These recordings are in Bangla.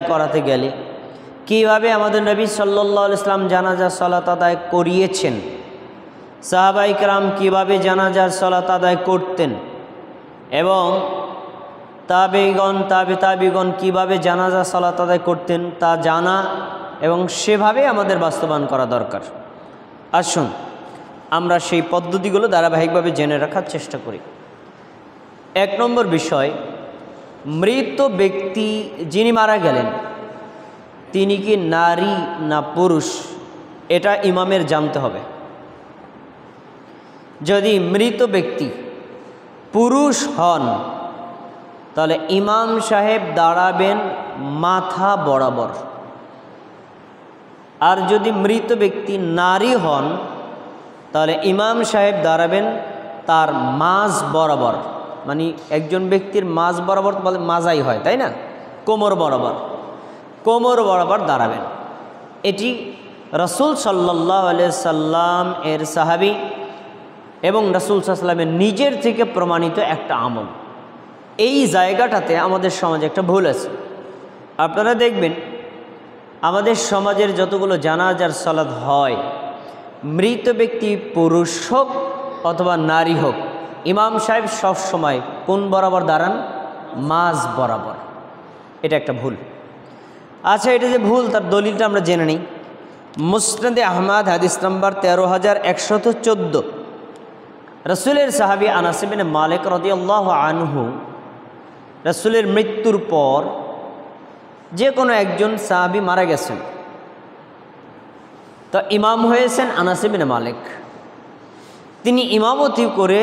করাতে গেলে কিভাবে আমাদের নবী সাল্লাল্লাহু আলাইহি ওয়াসাল্লাম জানাজার সালাত আদায় করিয়েছেন, সাহাবায়ে কেরাম কীভাবে জানাজার সালাত আদায় করতেন এবং তাবিগণ কীভাবে জানাজার সালাত আদায় করতেন তা জানা এবং সেভাবে আমাদের বাস্তবায়ন করা দরকার। আসুন আমরা সেই পদ্ধতিগুলো ধারাবাহিকভাবে জেনে রাখার চেষ্টা করি। 1 নম্বর বিষয়, মৃত ব্যক্তি যিনি মারা গেলেন তিনি কি নারী না পুরুষ, এটা ইমামের জানতে হবে। যদি মৃত ব্যক্তি পুরুষ হন তাহলে ইমাম সাহেব দাঁড়াবেন মাথা বরাবর, আর যদি মৃত ব্যক্তি নারী হন তাহলে ইমাম সাহেব দাঁড়াবেন তার মাঝ বরাবর, মানে একজন ব্যক্তির মাঝ বরাবর বলে মাজাই হয়, তাই না, কোমর বরাবর দাঁড়াবেন। এটি রাসূল সাল্লাল্লাহু আলাইহি সাল্লাম এর সাহাবী এবং রাসূল সাল্লাল্লাহু আলাইহি সাল্লামের নিজের থেকে প্রমাণিত একটা আমল। এই জায়গাটাতে আমাদের সমাজে একটা ভুল আছে। আপনারা দেখবেন আমাদের সমাজের যতগুলো জানাজার সালাত হয়, মৃত ব্যক্তি পুরুষ হোক অথবা নারী হোক, ইমাম সাহেব সব সময় কোন বরাবর দাঁড়ান? মাঝ বরাবর। এটা একটা ভুল। আচ্ছা, এটা যে ভুল তার দলিলটা আমরা জেনে নিই। মুসনাদে আহমদ হাদিস নাম্বার 13114, রাসূলের সাহাবী আনাস ইবনে মালিক রাদিয়াল্লাহু আনহু রাসূলের মৃত্যুর পর যে কোনো একজন সাহাবী মারা গেছেন, তো ইমাম হয়েছেন আনাস ইবনে মালিক। তিনি ইমামতি করে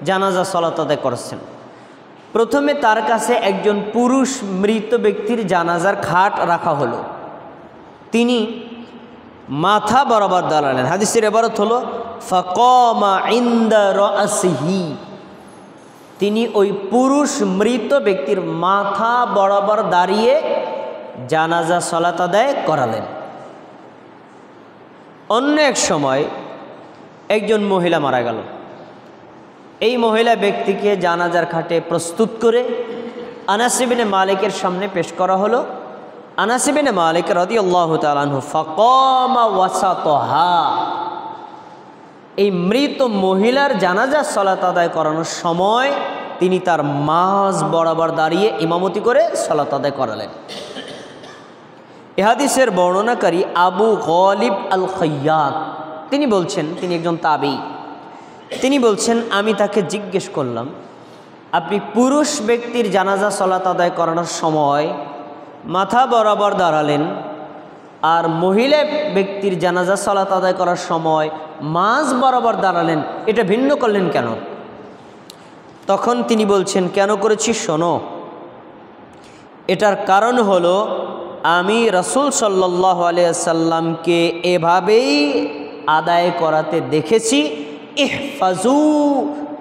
জানাজা সালাত আদায় করেছেন। প্রথমে তার কাছে একজন পুরুষ মৃত ব্যক্তির জানাজার খাট রাখা হলো, তিনি মাথা বরাবর দাঁড়ালেন। হাদিসের ইবারত হলো ফাকামা ইনদা রাসিহি, তিনি ওই পুরুষ মৃত ব্যক্তির মাথা বরাবর দাঁড়িয়ে জানাজা সালাত আদায় করালেন। অন্য এক সময় একজন মহিলা মারা গেল, এই মহিলা ব্যক্তিকে জানাজার খাটে প্রস্তুত করে আনাস ইবনে মালিকের সামনে পেশ করা হলো। আনাস ইবনে মালিক রাদিয়াল্লাহু তাআলা আনহু ফাকামা ওয়াসাতাহা, এই মৃত মহিলার জানাজার সালাত আদায় করানোর সময় তিনি তার মাঝ বরাবর দাঁড়িয়ে ইমামতি করে সালাত আদায় করালেন। এ হাদিসের বর্ণনাকারী আবু গালিব আল খাইয়াত তিনি বলছেন, তিনি একজন তাবী, তিনি বলছেন আমি তাকে জিজ্ঞেস করলাম, আপনি পুরুষ ব্যক্তির জানাজা সালাত আদায় করানোর সময় মাথা বরাবর দাঁড়ালেন, আর মহিলা ব্যক্তির জানাজা সালাত আদায় করার সময় মাঝ বরাবর দাঁড়ালেন, এটা ভিন্ন করলেন কেন? তখন তিনি বলছেন, কেন করেছি শোনো, এটার কারণ হলো আমি রাসূল সাল্লাল্লাহু আলাইহি ওয়াসাল্লামকে এভাবেই আদায় করাতে দেখেছি। ইহফাজু,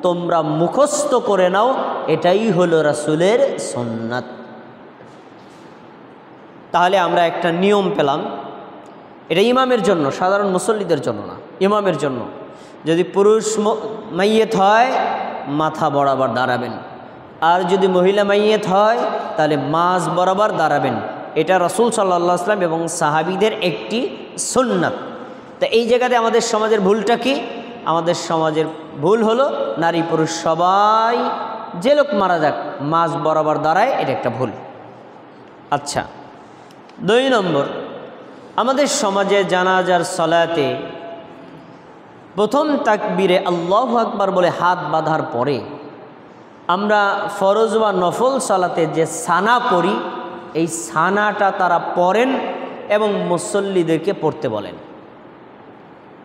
তোমরা মুখস্থ করে নাও, এটাই হলো রাসূলের সুন্নাত। তাহলে আমরা একটা নিয়ম পেলাম, এটা ইমামের জন্য, সাধারণ মুসল্লিদের জন্য না, ইমামের জন্য। যদি পুরুষ মাইয়েত হয় মাথা বরাবর দাঁড়াবেন, আর যদি মহিলা মাইয়েত হয় তাহলে মাঝ বরাবর দাঁড়াবেন। এটা রাসূল সাল্লাল্লাহু আলাইহি ওয়াসাল্লাম এবং সাহাবীদের একটি সুন্নাত। তা এই জায়গাতে আমাদের সমাজের ভুলটা কি? আমাদের সমাজের ভুল হলো নারী পুরুষ সবাই যে লোক মারা যাক মাঝ বরাবর দাঁড়ায়, এটা একটা ভুল। আচ্ছা, 2 নম্বর, আমাদের সমাজে জানাজার সালাতে প্রথম তাকবীরে আল্লাহু আকবার বলে হাত বাঁধার পরে আমরা ফরজ বা নফল সালাতে যে সানা পড়ি, এই সানাটা তারা পড়েন এবং মুসল্লিদেরকে পড়তে বলেন।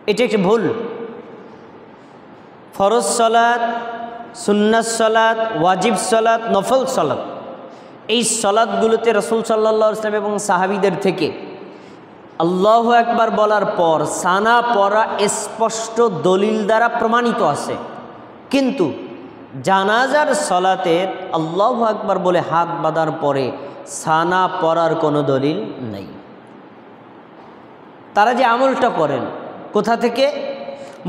এটা একটি ভুল। ফরজ সালাত, সুন্নাত সালাত, ওয়াজিব সালাত, নফল সালাত, এই সালাতগুলোতে রাসূল সাল্লাল্লাহু আলাইহি ওয়াসাল্লাম এবং সাহাবীদের থেকে আল্লাহু আকবার বলার পর সানা পড়া স্পষ্ট দলিল দ্বারা প্রমাণিত আছে, কিন্তু জানাজার সালাতে আল্লাহু আকবার বলে হাত বাঁধার পরে সানা পড়ার কোনো দলিল নেই। তারা যে আমলটা করেন কোথা থেকে?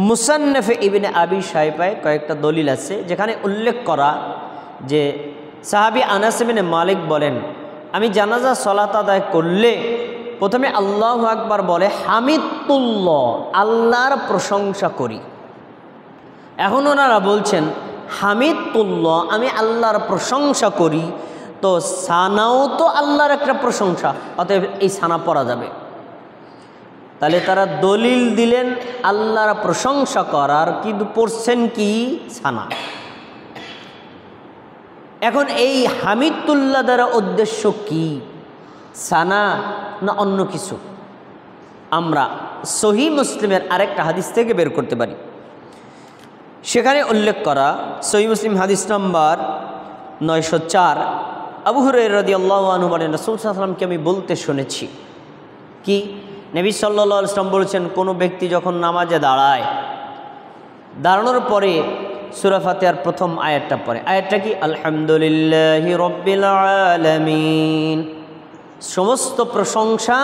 মুসান্নাফে ইবনে আবি শাইবায় কয়েকটা দলিল আছে যেখানে উল্লেখ করা যে সাহাবী আনাস ইবনে মালিক বলেন, আমি জানাজা সলাত আদায় করলে প্রথমে আল্লাহু আকবার বলে হামিদুল্লাহ, আল্লাহর প্রশংসা করি। এখন ওনারা বলছেন হামিদুল্লাহ, আমি আল্লাহর প্রশংসা করি, তো সানাও তো আল্লাহর একটা প্রশংসা, অতএব এই সানা পড়া যাবে। তাহলে তারা দলিল দিলেন আল্লাহর প্রশংসা করার, কিন্তু পড়ছেন কি সানা। এখন এই হামিদুল্লাহ দ্বারা উদ্দেশ্য কি, সানা না অন্য কিছু? আমরা সহিহ মুসলিমের আরেকটা হাদিস থেকে বের করতে পারি। সেখানে উল্লেখ করা সহিহ মুসলিম হাদিস নম্বর 904, আবু হুরায়রা রাদিয়াল্লাহু আনহু বলেন, রাসূল সাল্লাল্লাহু আলাইহি ওয়াসাল্লামকে আমি বলতে শুনেছি কি, নবী সাল্লাল্লাহু আলাইহি ওয়াসাল্লাম বলেছেন, কোনো ব্যক্তি যখন নামাজে দাঁড়ায়, দাঁড়ানোর পরে সূরা ফাতিহার প্রথম আয়াতটা পড়ে। আয়াতটা কি? আলহামদুলিল্লাহি রাব্বিল আলামিন, সমস্ত প্রশংসা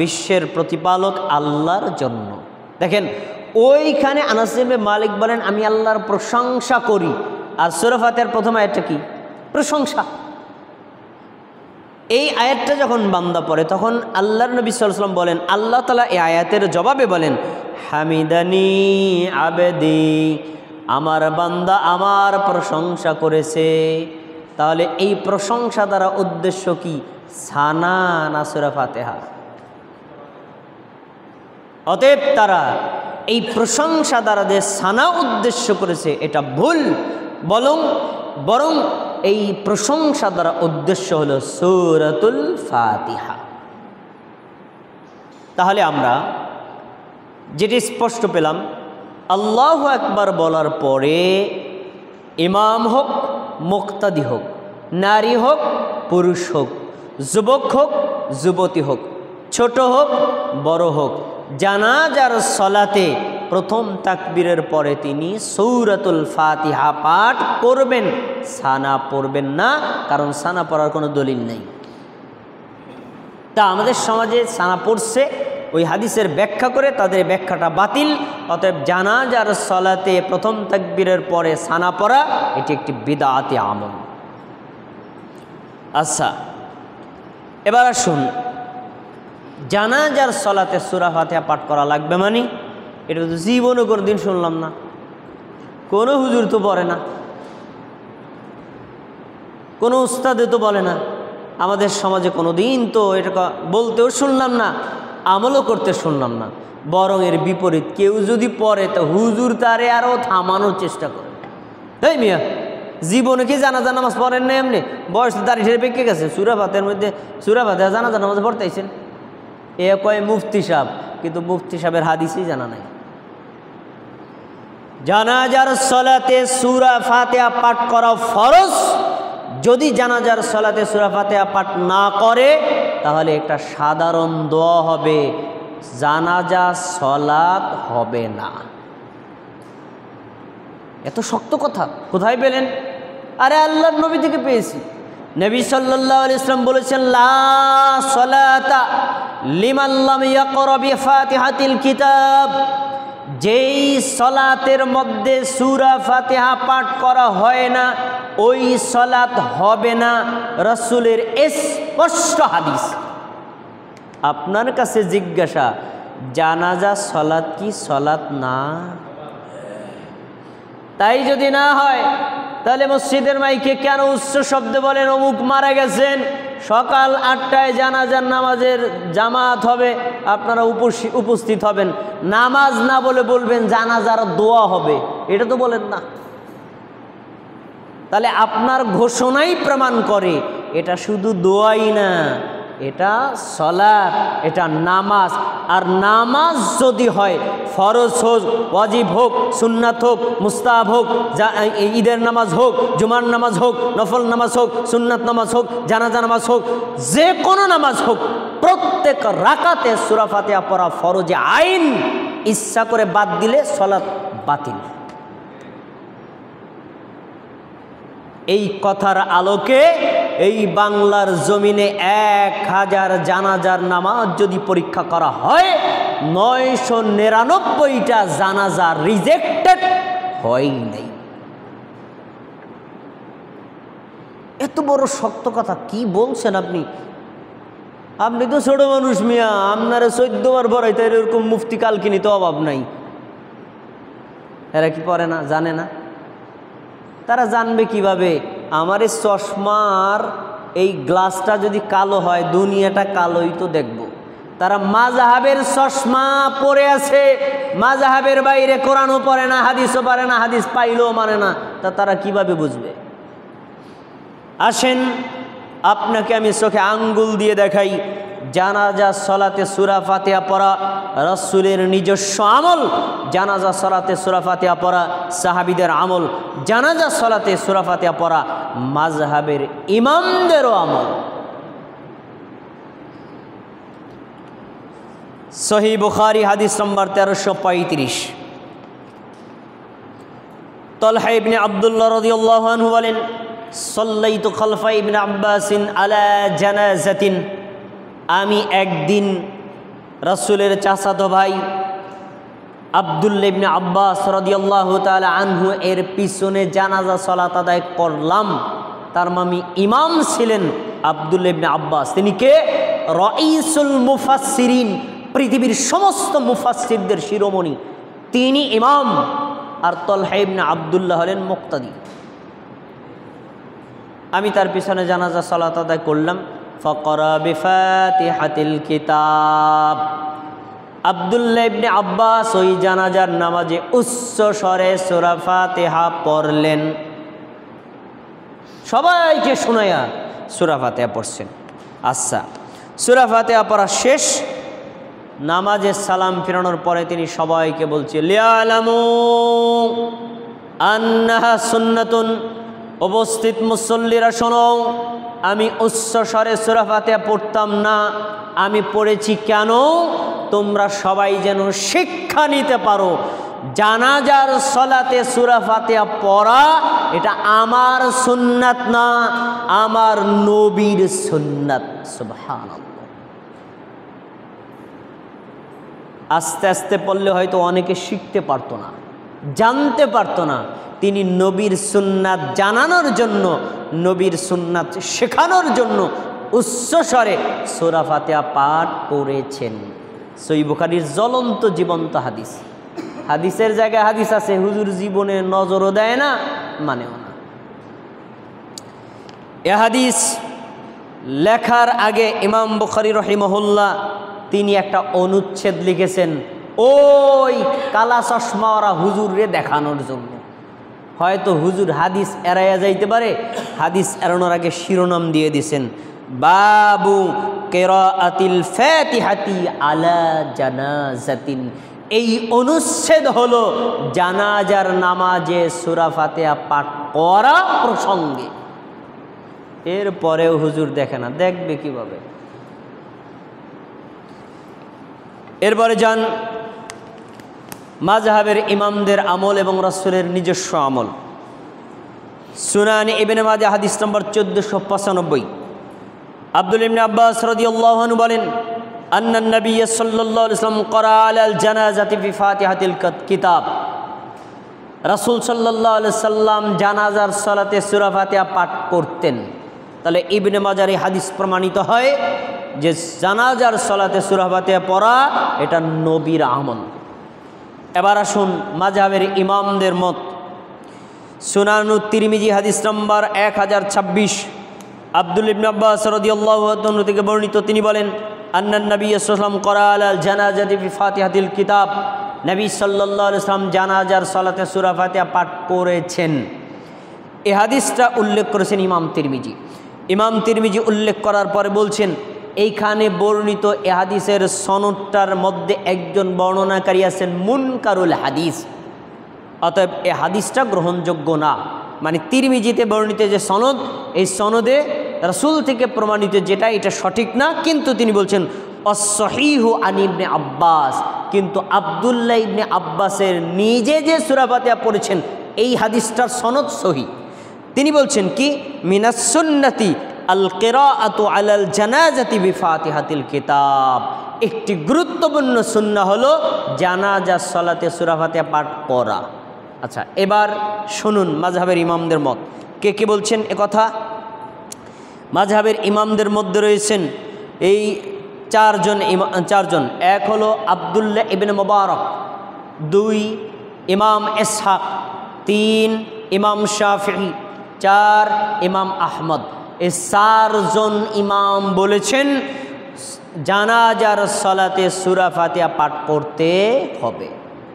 বিশ্বের প্রতিপালক আল্লাহর জন্য। দেখেন ওইখানে আনাস ইবনে মালিক বলেন আমি আল্লাহর প্রশংসা করি, আর সূরা ফাতিহার প্রথম আয়াতটা কি? প্রশংসা। এই আয়াতটা যখন বান্দা পড়ে তখন আল্লাহর নবী সাল্লাল্লাহু আলাইহি ওয়াসাল্লাম বলেন, আল্লাহ তাআলা এই আয়াতের জবাবে বলেন হামিদানি আবেদি, আমার বান্দা আমার প্রশংসা করেছে। তাহলে এই প্রশংসা দ্বারা উদ্দেশ্য কি, সানা না সূরা ফাতিহা? অতএব তারা এই প্রশংসা দ্বারা যে সানা উদ্দেশ্য করেছে এটা ভুল, বরং এই প্রশংসা দ্বারা উদ্দেশ্য হলো সূরাতুল ফাতিহা। তাহলে আমরা যেটি স্পষ্ট পেলাম, আল্লাহু আকবার বলার পরে ইমাম হোক মুক্তাদি হোক, নারী হোক পুরুষ হোক, যুবক হোক যুবতী হোক, ছোট হোক বড় হোক, জানাজার সলাতে প্রথম তাকবীরের পরে তিনি সূরাতুল ফাতিহা পাঠ করবেন, সানা পড়বেন না, কারণ সানা পড়ার কোনো দলিল নেই। তা আমাদের সমাজে সানা পড়ছে, ওই হাদিসের ব্যাখ্যা করে তাদের ব্যাখ্যাটা বাতিল। অতএব জানাজার সলাতে প্রথম তাকবীরের পরে সানা পড়া এটি একটি বিদআতি আমল। আচ্ছা, এবার আসুন, জানাজার সলাতে সূরা ফাতিহা পাঠ করা লাগবে মানে? এটা তো জীবনও কোনো দিন শুনলাম না, কোনো হুজুর তো পড়ে না, কোনো উস্তাদে তো বলে না, আমাদের সমাজে কোনো দিন তো এটা বলতেও শুনলাম না, আমলও করতে শুনলাম না। বরং এর বিপরীত, কেউ যদি পড়ে তো হুজুর তারে আরও থামানোর চেষ্টা করে। এই মিয়া, জীবনে কি জানাজা নামাজ পড়েন না? এমনি বয়স দাঁড়িয়ে ঠেলে পেকে গেছে, সূরা ফাতিহার মধ্যে সূরা ফাতিহা জানাজা নামাজ পড়তেছেন। এ কয় মুফতি সাহেব, কিন্তু মুফতি সাহেবের হাদিসই জানা নাই। জানাজার সলাতে সূরা ফাতিহা পাঠ করা ফরজ। যদি জানাজার সলাতে সূরা ফাতিহা পাঠ না করে তাহলে একটা সাধারণ দোয়া হবে, জানাজা সলাত হবে না। এত শক্ত কথা কোথায় পেলেন? আরে আল্লাহর নবী থেকে পেয়েছি। নবী সাল্লাল্লাহু আলাইহি ওয়াসাল্লাম বলেছেন, লা সলাতা লিমান লাম ইয়াকরা বিফাতিহাতিল কিতাব, যেই সলাতের মধ্যে সূরা ফাতিহা পাঠ করা হয় না ওই সলাত হবে না। রাসূলের স্পষ্ট হাদিস। আপনার কাছে জিজ্ঞাসা, জানাজা সলাত কি সলাত না? তাই যদি না হয় তাহলে মসজিদের মাইকে কেন উচ্চ শব্দে বলেন অমুক মারা গেছেন, সকাল 8টায় জানাজার নামাজের জামাত হবে, আপনারা উপস্থিত হবেন। নামাজ না বলে বলবেন জানাজার দোয়া হবে, এটা তো বলেন না। তাহলে আপনার ঘোষণাই প্রমাণ করে এটা শুধু দোয়াই না, এটা সলাত, এটা নামাজ। আর নামাজ যদি হয় ফরজ হোক, ওয়াজিব হোক, সুন্নাত হোক, মুস্তাহাব হোক, ঈদের নামাজ হোক, জুমার নামাজ হোক, নফল নামাজ হোক, সুন্নাত নামাজ হোক, জানাজা নামাজ হোক, যে কোনো নামাজ হোক, প্রত্যেক রাকাতে সূরা ফাতিহা পড়া ফরজে আইন। ইচ্ছা করে বাদ দিলে সলাত বাতিল। এই কথার আলোকে এই বাংলার জমিনে 1000 জানাজার নামাজ যদি পরীক্ষা করা হয়, 999টা জানাজা রিজেক্টেড হয় নাই। এত বড় শক্ত কথা কি বলছেন আপনি? আপনি তো ছোট মানুষ মিয়া, আপনারা 14 বার পড়াইতে এরকম মুফতি কালকিনি তো অভাব নাই। এরা কি পড়ে না, জানে না? তারা জানবে কিভাবে? আমার এই চশমার এই গ্লাসটা যদি কালো হয়, দুনিয়াটা কালোই তো দেখব। তারা মাযহাবের চশমা পরে আছে, মাযহাবের বাইরে কোরআনও পড়ে না, হাদিসও পড়ে না, হাদিস পাইলেও মানে না, তা তারা কিভাবে বুঝবে? আসেন আপনাকে আমি চোখে আঙ্গুল দিয়ে দেখাই, জানাজা সলাতে সূরা ফাতিহা পড়া রাসূলের নিজস্ব আমল, জানাজা সলাতে সূরা ফাতিহা পড়া সাহাবীদের আমল, জানাজা সলাতে সূরা ফাতিহা পড়া মাযহাবের ইমামদেরও আমল। সহিহ বুখারী হাদিস নম্বর 1335। তালহা ইবনে আব্দুল্লাহ রাদিয়াল্লাহু আনহু বলেন, সাল্লাইতু খালফা ইবনে আব্বাসিন আলা জানাজাতিন, আমি একদিন রাসূলের চাচাতো ভাই আব্দুল্লাহ ইবনে আব্বাস রাদিয়াল্লাহু তাআলা আনহু এর পিছনে জানাজা সালাত আদায় করলাম। তার মামি ইমাম ছিলেন আব্দুল্লাহ ইবনে আব্বাস। তিনি কে? রাইসুল মুফাসসিরিন, পৃথিবীর সমস্ত মুফাসসিরদের শিরোমণি, তিনি ইমাম। আর তালহা ইবনে আব্দুল্লাহ হলেন মুক্তাদি। আমি তার পিছনে জানাজা সালাত আদায় করলাম। ফাকরা বিফাতিহাতিল কিতাব, আব্দুল্লাহ ইবনে আব্বাস ওই জানাজার নামাজে উচ্চ স্বরে সূরা ফাতিহা পড়লেন। সবাইকে শোনায়া সূরা ফাতিহা পড়ছেন। আচ্ছা, সূরা ফাতিহা পড়া শেষ, নামাজে সালাম ফিরানোর পরে তিনি সবাইকে বলছে, লিয়ালামু আন্নাহা সুন্নাতুন, উপস্থিত মুসল্লিরা শোনো, আমি উচ্চ স্বরে সূরা ফাতিহা পড়তাম না, আমি পড়েছি কেন? তোমরা সবাই যেন শিক্ষা নিতে পারো, জানাজার সলাতে সূরা ফাতিহা পড়া এটা আমার সুন্নাত না, আমার নবীর সুন্নাত। সুবহানাল্লাহ। আস্তে আস্তে পড়লে হয়তো অনেকে শিখতে পারতো না, জানতে পারতো না। তিনি নবীর সুন্নাত জানানোর জন্য, নবীর সুন্নাত শেখানোর জন্য উচ্চ স্বরে সূরা ফাতিহা পাঠ করেছেন। সহিহ বুখারীর জ্বলন্ত জীবন্ত হাদিস। হাদিসের জায়গায় হাদিস আছে, হুজুর জীবনে নজরও দেয় না, মানেও না। এ হাদিস লেখার আগে ইমাম বুখারী রাহিমাহুল্লাহ তিনি একটা অনুচ্ছেদ লিখেছেন ওই কালা চশমাওয়ালা হুজুররে দেখানোর জন্য। হয়তো হুজুর হাদিস এড়াইয়া যাইতে পারে, হাদিস এড়ানোর আগে শিরোনাম দিয়ে দিছেন, বাবু কিরাআতিল ফাতিহাতি আলা জানাজাতিন। এই অনুচ্ছেদ হলো জানাজার নামাজে সূরা ফাতিহা পাঠ করা প্রসঙ্গে। এরপরেও হুজুর দেখে না, দেখবে কিভাবে? এরপরে যান মাযহাবের ইমামদের আমল এবং রাসূলের নিজস্ব আমল। সুনান ইবনে মাজাহ হাদিস নম্বর 1495। আব্দুল্লাহ ইবনে আব্বাস রাদিয়াল্লাহু আনহু বলেন, আন্নান নবী সাল্লাল্লাহু আলাইহি ওয়াসাল্লাম ক্বারা আলাল জানাজাতি বিফাতিহাতিল কিতাব। রাসূল সাল্লাল্লাহু আলাইহি সাল্লাম জানাজার সালাতে সূরা ফাতিহা পাঠ করতেন। তাহলে ইবনে মাজাহ এই হাদিস প্রমাণিত হয় যে জানাজার সালাতে সূরা ফাতিহা পড়া এটা নবীর আমল। এবার আসুন মাযহাবের ইমামদের মত। সুনানুত তিরমিজি হাদিস নম্বর 1026। আব্দুল্লাহ ইবনে আব্বাস রাদিয়াল্লাহু আনহু থেকে বর্ণিত, তিনি বলেন, আন্নান নবী সাল্লাল্লাহু আলাইহি ওয়াসাল্লাম ক্বারা আলাল জানাজাতি বিফাতিহাতিল কিতাব। নবী সাল্লাল্লাহু আলাইহি ওয়াসাল্লাম জানাজার সালাতে সূরা ফাতিহা পাঠ করেছেন। এই হাদিসটা উল্লেখ করেছেন ইমাম তিরমিজি। ইমাম তিরমিজি উল্লেখ করার পরে বলছেন, এইখানে বর্ণিত এ হাদিসের সনদটার মধ্যে একজন বর্ণনাকারী আছেন মুনকারুল হাদিস, অতএব এ হাদিসটা গ্রহণযোগ্য না। মানে তিরমিজিতে বর্ণিত যে সনদ, এই সনদে রাসূল থেকে প্রমাণিত যেটা, এটা সঠিক না। কিন্তু তিনি বলছেন অসহিহু আন ইবনে আব্বাস, কিন্তু আব্দুল্লাহ ইবনে আব্বাসের নিজে যে সূরা ফাতিহা পড়েছেন এই হাদিসটার সনদ সহিহ। তিনি বলছেন কি, মিনাস সুন্নতি আল কিরাআতু আলাল জানাজাতি বিফাতিহাতিল কিতাব। একটি গুরুত্বপূর্ণ সুন্নাহ হলো জানাজার সালাতে সূরা ফাতিহা পাঠ করা। আচ্ছা, এবার শুনুন মাযহাবের ইমামদের মত। কে কে বলছেন একথা? মাযহাবের ইমামদের মধ্যে রয়েছেন এই চারজন। এক হলো আব্দুল্লাহ ইবনে মুবারক, 2 ইমাম ইসহাক, 3 ইমাম শাফিঈ, 4 ইমাম আহমদ। এই 4 জন ইমাম বলেছেন জানাজার সালাতে সূরা ফাতিহা পাঠ করতে হবে।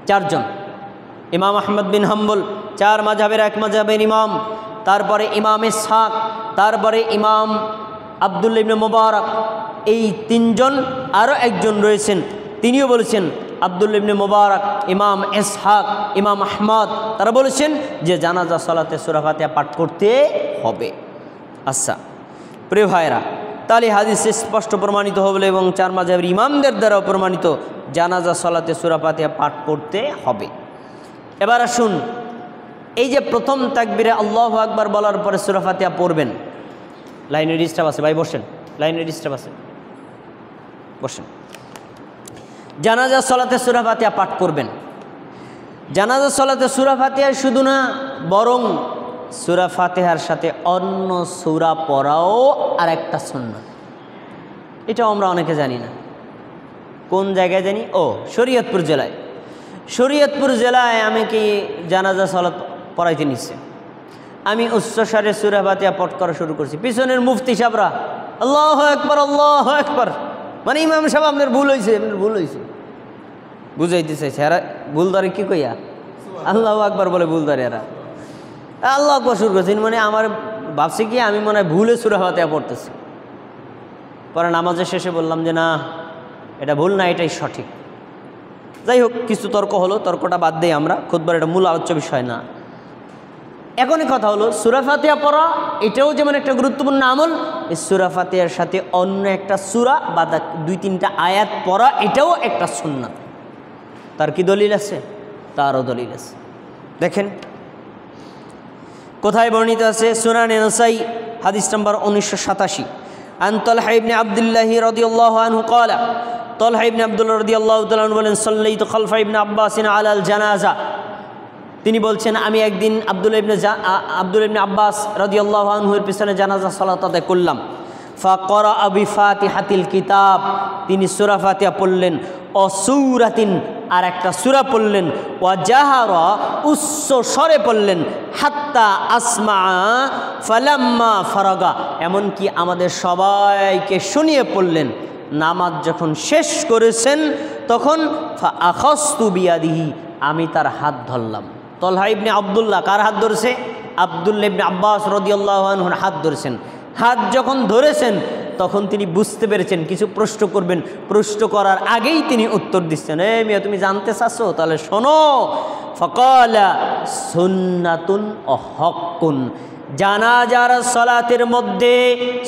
4 জন। ইমাম আহমদ বিন হাম্বল 4 মাযহাবের এক মাযহাবের ইমাম, তারপরে ইমাম ইসহাক, তারপরে ইমাম আব্দুল্লাহ ইবনে মুবারক, এই 3 জন। আরও একজন রয়েছেন, তিনিও বলেছেন, আব্দুল্লাহ ইবনে মুবারক, ইমাম ইসহাক, ইমাম আহমদ, তারা বলেছেন যে জানাজা সালাতে সূরা ফাতিহা পাঠ করতে হবে। আচ্ছা প্রিয় ভাইরা, তাহলে হাদিসে স্পষ্ট প্রমাণিত হবে এবং 4 মাযহাবের ইমামদের দ্বারাও প্রমাণিত জানাজা সালাতে সূরা ফাতিহা পাঠ করতে হবে। এবার আসুন, এই যে প্রথম তাকবীরে আল্লাহু আকবার বলার পরে সূরা ফাতিহা পড়বেন, লাইনে ডিস্টার্ব আছে ভাই, বসেন, লাইনে ডিস্টার্ব আছে, বসেন। জানাজা সালাতে সূরা ফাতিহা পাঠ করবেন। জানাজা সালাতে সূরা ফাতিহা শুধু না, বরং সূরা ফাতিহার সাথে অন্য সূরা পড়াও আর একটা সুন্নাত। এটাও আমরা অনেকে জানি না। কোন জায়গায় জানি? ও, শরীয়তপুর জেলায়। শরীয়তপুর জেলায় আমি কি জানাজা সালাত পড়াইতে নিচ্ছে, আমি উচ্চস্বরে সূরা ফাতিহা পাঠ করা শুরু করছি। পিছনের মুফতি সাহেবরা আল্লাহু আকবার আল্লাহু আকবার, মানে ইমাম সাহেব আপনার ভুল হয়েছে, আপনার ভুল হয়েছে বুঝাইতে চাইছে। এরা ভুল ধরে কি কইয়া আল্লাহু আকবার বলে ভুল ধরে, এরা আল্লাহু আকবার শুরু করছেন, মানে আমার ভাবছি কি আমি মনে হয় ভুলে সূরা ফাতিহা পড়তেছি। পরে নামাজের শেষে বললাম যে না, এটা ভুল না, এটাই সঠিক। যাই হোক, কিছু তর্ক হলো, তর্কটা বাদ দিই আমরা, খুতবার এটা মূল আলোচ্য বিষয় না। এখনই কথা হলো সূরা ফাতিহা পড়া, এটাও যেমন একটা গুরুত্বপূর্ণ আমল, এই সূরা ফাতিহার সাথে অন্য একটা সূরা বা 2-3টা আয়াত পড়া, এটাও একটা সুন্নাত। তার কি দলিল আছে? তারও দলিল আছে। দেখেন কোথায় বর্ণিত আছে, সুনানে নাসাই হাদিস নাম্বার 1987, আন তালহা ইবনে আব্দুল্লাহ রাদিয়াল্লাহু আনহু ক্বালা, তালহা ইবনে আব্দুল্লাহ রাদিয়াল্লাহু তাআলা আনহু বলেন, সাল্লাইতু খালফা ইবনে আব্বাস আলাল জানাজা, তিনি বলছেন আমি একদিন আব্দুল্লাহ ইবনে আব্বাস রাদিয়াল্লাহু আনহুর পিছনে জানাজা সালাত আদায় করলাম। ফাকরা বিফাতিহাতিল কিতাব, তিনি সূরা ফাতিহা পড়লেন, অসূরাতিন, আর একটা সূরা পড়লেন, ওয়া জাহারা, উচ্চ স্বরে পড়লেন, হাত্তা আসমা ফালাম্মা ফারাগা, এমনকি আমাদের সবাইকে শুনিয়ে পড়লেন। নামাজ যখন শেষ করেছেন তখন ফা আখাযতু বিয়াদিহি, আমি তার হাত ধরলাম। তালহা ইবনে আব্দুল্লাহ কার হাত ধরেছে? আব্দুল্লাহ ইবনে আব্বাস রাদিয়াল্লাহু আনহুর হাত ধরেছেন। হাত যখন ধরেছেন তখন তিনি বুঝতে পেরেছেন কিছু প্রশ্ন করবেন, প্রশ্ন করার আগেই তিনি উত্তর দিচ্ছেন, এ মিয়া তুমি জানতে চাচ্ছো, তাহলে শোনো। ফাকালা সুন্নাতুন ও হক্কুন, জানাজার সালাতের মধ্যে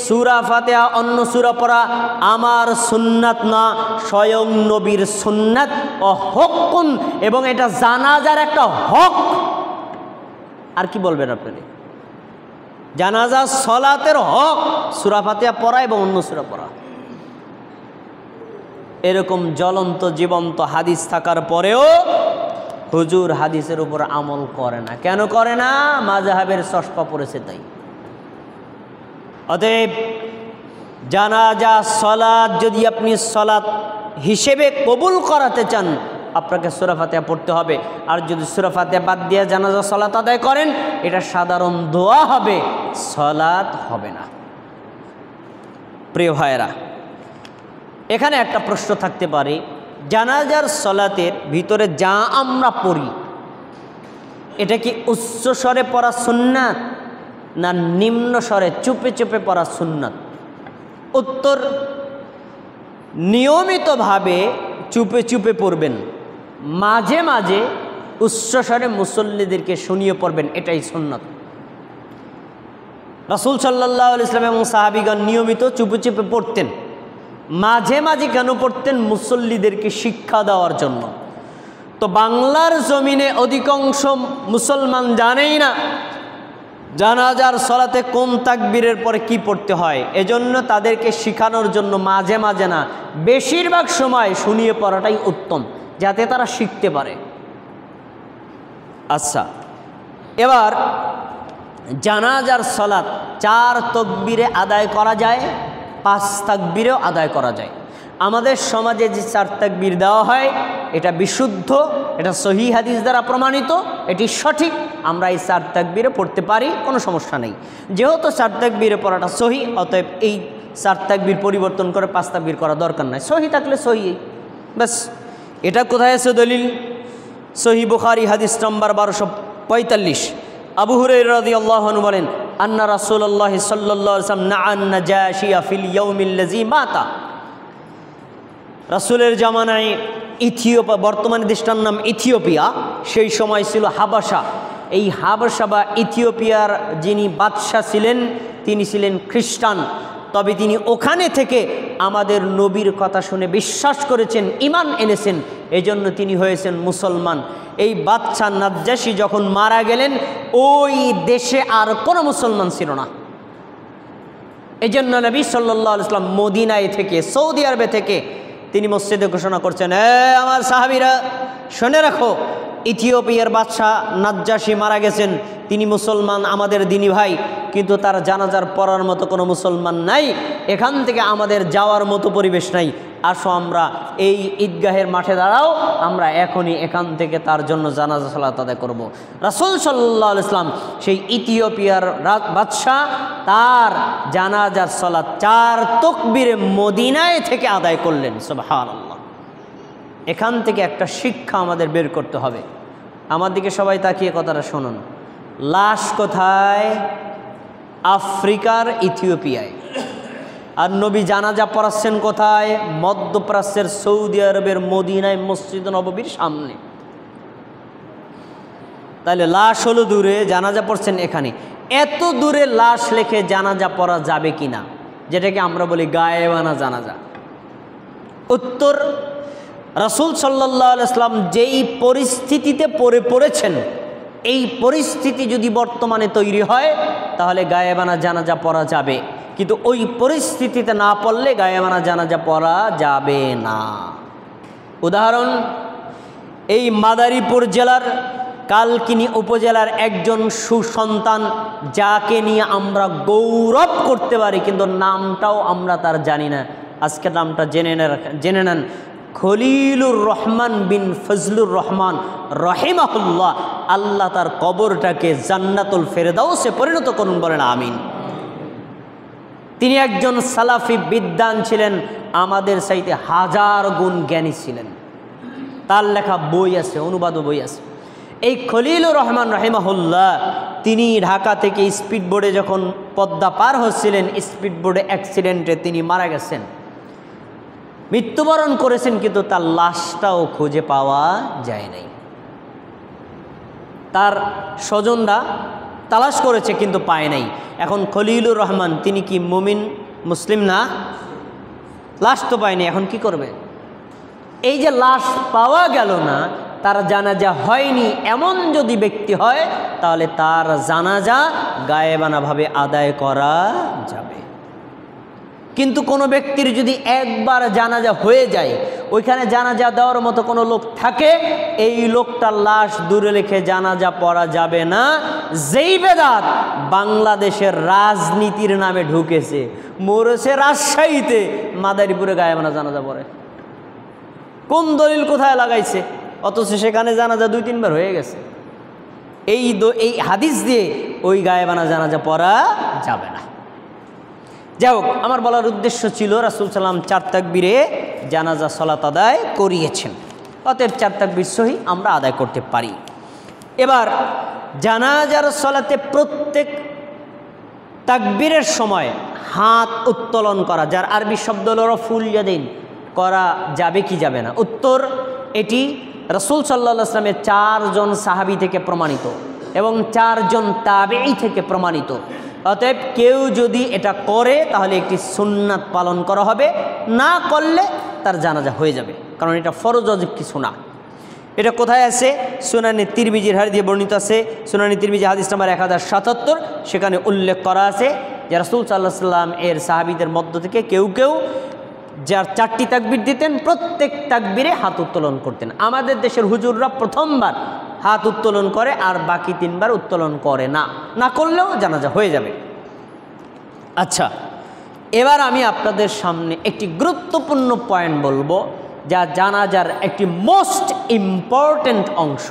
সূরা ফাতিহা অন্য সূরা পড়া আমার সুন্নাত না, স্বয়ং নবীর সুন্নাত, ও হক্কুন, এবং এটা জানাজার একটা হক। আর কি বলবেন আপনারা? জানাজা সালাতের হক সূরা ফাতিহা পড়া এবং অন্য সূরা পড়া। এরকম জ্বলন্ত জীবন্ত হাদিস থাকার পরেও হুজুর হাদিসের উপর আমল করে না। কেন করে না? মাযহাবের চশমা পড়েছে তাই। অতএব জানাজা সালাত যদি আপনি সালাত হিসেবে কবুল করাতে চান, আপনাকে সূরা ফাতিহা পড়তে হবে। আর যদি সূরা ফাতিহা বাদ দিয়ে জানাজা সালাত আদায় করেন, এটা সাধারণ দোয়া হবে, সালাত হবে না। প্রিয় ভাইয়েরা, এখানে একটা প্রশ্ন থাকতে পারে, জানাজার সালাতের ভিতরে যা আমরা পড়ি এটা কি উচ্চ স্বরে পড়া সুন্নাত না নিম্ন স্বরে চুপে চুপে পড়া সুন্নাত? উত্তর, নিয়মিতভাবে চুপে চুপে পড়বেন, মাঝে মাঝে উচ্চস্বরে মুসল্লিদেরকে শুনিয়ে পড়বেন, এটাই সুন্নাত। রাসূল সাল্লাল্লাহু আলাইহি ওয়াসাল্লাম এবং সাহাবীগণ নিয়মিত চুপে চুপে পড়তেন। মাঝে মাঝে কেন পড়তেন? মুসল্লিদেরকে শিক্ষা দেওয়ার জন্য। তো বাংলার জমিনে অধিকাংশ মুসলমান জানেই না জানাজার সালাতে কোন তাকবীরের পরে কি পড়তে হয়, এজন্য তাদেরকে শেখানোর জন্য মাঝে মাঝে না, বেশিরভাগ সময় শুনিয়ে পড়াটাই উত্তম, যাতে তারা শিখতে পারে। আচ্ছা, এবার জানাজার সালাত 4 তাকবীরে আদায় করা যায়, 5 তাকবীরেও আদায় করা যায়। আমাদের সমাজে যে 4 তাকবীর দেওয়া হয় এটা বিশুদ্ধ, এটা সহিহ হাদিস দ্বারা প্রমাণিত, এটি সঠিক। আমরা এই 4 তাকবীরে পড়তে পারি, কোনো সমস্যা নেই। যেহেতু 4 তাকবীরে পড়াটা সহি, অতএব এই 4 তাকবীর পরিবর্তন করে 5 তাকবীর করা দরকার নাই। সহি থাকলে সহি, ব্যাস। এটা কোথায় আছে দলিল? সহিহ বুখারী হাদিস নম্বর 1245। আবু হুরায়রা রাদিয়াল্লাহু আনহু বলেন, আন্না রাসূলুল্লাহ সাল্লাল্লাহু আলাইহি ওয়াসাল্লাম নাআন নাজাশিয়া ফিল ইয়াউমিল্লাযী মাতা। রাসূলের জামানায় ইথিওপিয়া, বর্তমানে দেশটার নাম ইথিওপিয়া, সেই সময় ছিল হাবাসা। এই হাবাসা বা ইথিওপিয়ার যিনি বাদশাহ ছিলেন তিনি ছিলেন খ্রিস্টান। তবে তিনি ওখানে থেকে আমাদের নবীর কথা শুনে বিশ্বাস করেছেন, ঈমান এনেছেন, এজন্য তিনি হয়েছেন মুসলমান। এই বাদশাহ নাজ্জাশী যখন মারা গেলেন ওই দেশে আর কোনো মুসলমান ছিল না। এজন্য নবী সাল্লাল্লাহু আলাইহি ওয়াসাল্লাম মদিনায় থেকে, সৌদি আরবে থেকে তিনি মসজিদে ঘোষণা করছেন, আমার সাহাবীরা শুনে রাখো, ইথিওপিয়ার বাদশাহ নাজ্জাশী মারা গেছেন, তিনি মুসলমান, আমাদের দিনী ভাই, কিন্তু তার জানাজার পড়ার মতো কোনো মুসলমান নাই, এখান থেকে আমাদের যাওয়ার মতো পরিবেশ নাই, আসো আমরা এই ঈদগাহের মাঠে দাঁড়াও, আমরা এখনই এখান থেকে তার জন্য জানাজা সালাত আদায় করব। রাসূল সাল্লাল্লাহু আলাইহি ওয়াসাল্লাম সেই ইথিওপিয়ার বাদশাহ তার জানাজার সালাত 4 তাকবীরে মদিনায় থেকে আদায় করলেন। সুবহানাল্লাহ। এখান থেকে একটা শিক্ষা আমাদের বের করতে হবে। আমার দিকে সবাই তাকিয়ে কথাটা শুনুন। লাশ কোথায়? আফ্রিকার ইথিওপিয়ায়। আর নবী জানাজা পড়াচ্ছেন কোথায়? মধ্যপ্রাচ্যের সৌদি আরবের মদিনায় মসজিদ নববীর সামনে। তাহলে লাশ হলো দূরে, জানাজা পড়ছেন এখানে। এত দূরে লাশ রেখে জানাজা পড়া যাবে কিনা, যেটাকে আমরা বলি গায়েবানা জানাজা? উত্তর, রাসূল সাল্লাল্লাহু আলাইহি ওয়াসাল্লাম যেই পরিস্থিতিতে পড়েছেন, এই পরিস্থিতি যদি বর্তমানে তৈরি হয় তাহলে গায়েবানা জানাজা পড়া যাবে, কিন্তু ওই পরিস্থিতিতে না পড়লে গায়েবানা জানাজা পড়া যাবে না। উদাহরণ, এই মাদারীপুর জেলার কালকিনি উপজেলার একজন সুসন্তান, যাকে নিয়ে আমরা গৌরব করতে পারি, কিন্তু নামটাও আমরা তার জানি না। আজকে নামটা জেনে নেন, খলিলুর রহমান বিন ফজলুর রহমান রহিমাহুল্লাহ। আল্লাহ তার কবরটাকে জান্নাতুল ফেরদাউসে পরিণত করুন, বলেন আমিন। তিনি একজন সালাফি বিদ্বান ছিলেন, আমাদের চাইতে 1000 গুণ জ্ঞানী ছিলেন। তার লেখা বই আছে, অনুবাদ বই আছে। এই খলিলুর রহমান রহিমাহুল্লাহ তিনি ঢাকা থেকে স্পিডবোটে যখন পদ্মা পার হচ্ছিলেন, স্পিডবোটে অ্যাক্সিডেন্টে তিনি মারা গেছেন, মৃত্যুবরণ করেছেন, কিন্তু তার লাশটাও খুঁজে পাওয়া যায় নাই। তার স্বজনরা তালাশ করেছে কিন্তু পায় নাই। এখন খলিলুর রহমান তিনি কি মুমিন মুসলিম না? লাশ তো পায়নি, এখন কি করবে? এই যে লাশ পাওয়া গেল না, তার জানাজা হয়নি, এমন যদি ব্যক্তি হয় তাহলে তার জানাজা গায়েবানাভাবে আদায় করা যাবে। কিন্তু কোনো ব্যক্তির যদি একবার জানাজা হয়ে যায়, ওইখানে জানাজা দেওয়ার মতো কোনো লোক থাকে, এই লোকটার লাশ দূরে রেখে জানাজা পড়া যাবে না। যেই বেদাত বাংলাদেশের রাজনীতির নামে ঢুকেছে, মরেছে রাজশাহীতে, মাদারীপুরে গায়েবানা জানাজা পড়ে, কোন দলিল কোথায় লাগাইছে? অথচ সেখানে জানাজা 2-3 বার হয়ে গেছে। এই হাদিস দিয়ে ওই গায়েবানা জানাজা পড়া যাবে না। যাই হোক, আমার বলার উদ্দেশ্য ছিল রাসূল সাল্লাম 4 তাকবীরে জানাজা সালাত আদায় করিয়েছেন, অতএব 4 তাকবীর সহি আমরা আদায় করতে পারি। এবার জানাজার সালাতে প্রত্যেক তাকবীরের সময় হাত উত্তোলন করা, যার আরবি শব্দ হলো রফুল ইয়াদাইন, করা যাবে কি যাবে না? উত্তর, এটি রাসূল সাল্লাল্লাহু আলাইহি ওয়াসাল্লামের 4 জন সাহাবী থেকে প্রমাণিত এবং 4 জন তাবেঈ থেকে প্রমাণিত। অতএব কেউ যদি এটা করে তাহলে একটি সুন্নাত পালন করা হবে, না করলে তার জানাজা হয়ে যাবে, কারণ এটা ফরজ ওয়াজিব কিছু না। এটা কোথায় আছে? সুনানে তিরমিজির হাদিস দিয়ে বর্ণিত আছে। সুনানে তিরমিজি হাদিস নাম্বার 1077, সেখানে উল্লেখ করা আছে যে রাসূল সাল্লাল্লাহু আলাইহি ওয়াসাল্লাম এর সাহাবীদের মধ্য থেকে কেউ কেউ যার 4টি তাকবীর দিতেন, প্রত্যেক তাকবীরে হাত উত্তোলন করতেন। আমাদের দেশের হুজুররা প্রথমবার হাত উত্তোলন করে, আর বাকি 3 বার উত্তোলন করে না, না করলেও জানাজা হয়ে যাবে। আচ্ছা, এবার আমি আপনাদের সামনে একটি গুরুত্বপূর্ণ পয়েন্ট বলবো, যা জানাজার একটি মোস্ট ইম্পর্ট্যান্ট অংশ।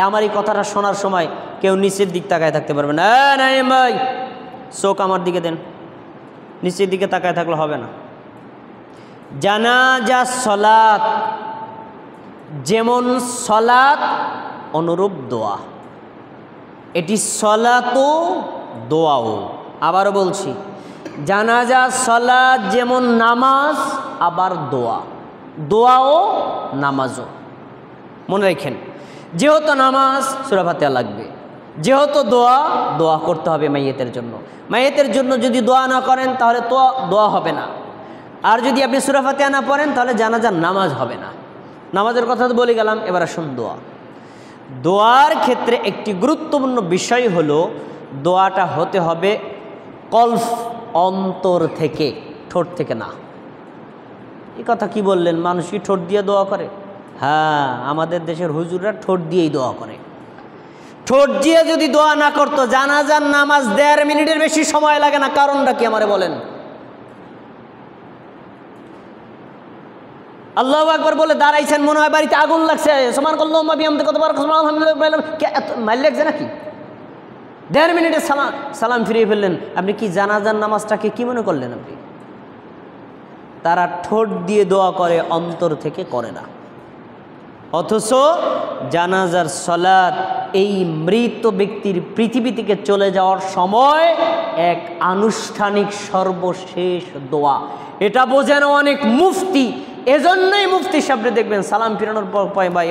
আমার এই কথাটা শোনার সময় কেউ নিচের দিক তাকায় থাকতে পারবে না। নাইম ভাই, চোখ আমার দিকে দেন, নিচের দিকে তাকায় থাকলে হবে না। জানাজা সলাত যেমন সলাত অনুরূপ দোয়া, এটি সলাতও দোয়াও। আবারও বলছি, জানাজা সলাত যেমন নামাজ, আবার দোয়া, দোয়াও নামাজও। মনে রাখেন, যেহেতু নামাজ সূরা ফাতিহা লাগবে, যেহেতু দোয়া, দোয়া করতে হবে মাইয়েতের জন্য। মাইয়েতের জন্য যদি দোয়া না করেন তাহলে তো দোয়া হবে না। আর যদি আপনি সূরা ফাতিহা না পড়েন তাহলে জানাজার নামাজ হবে না। নামাজের কথা তো বলে গেলাম, এবার আসুন দোয়া। দোয়ার ক্ষেত্রে একটি গুরুত্বপূর্ণ বিষয় হলো, দোয়াটা হতে হবে কলফ, অন্তর থেকে, ঠোঁট থেকে না। এই কথা কি বললেন? মানুষ কি ঠোঁট দিয়ে দোয়া করে? হ্যাঁ, আমাদের দেশের হুজুররা ঠোঁট দিয়েই দোয়া করে। ঠোঁট দিয়ে যদি দোয়া না করতো, জানাজার নামাজ 1.5 মিনিটের বেশি সময় লাগে না। কারণটা কি আমারে বলেন? আল্লাহু আকবার বলে দাঁড়াইছেন, মনে হয় বাড়িতে আগুন লাগছে, সুবহানাল্লাহ বিহামদিহি কতবার আলহামদুলিল্লাহ মাইল লাগছে নাকি? 1.5 মিনিটে সালাম ফিরিয়ে ফেললেন। আপনি কি জানাজার নামাজটাকে কি মনে করলেন? আপনি তারা ঠোঁট দিয়ে দোয়া করে, অন্তর থেকে করে না। অথচ জানাজার সলাত এই মৃত ব্যক্তির পৃথিবী থেকে চলে যাওয়ার সময় এক আনুষ্ঠানিক সর্বশেষ দোয়া। এটা বোঝেন অনেক মুফতি, এজন্যই মুফতি সাহেবরে দেখবেন সালাম ফিরানোর পর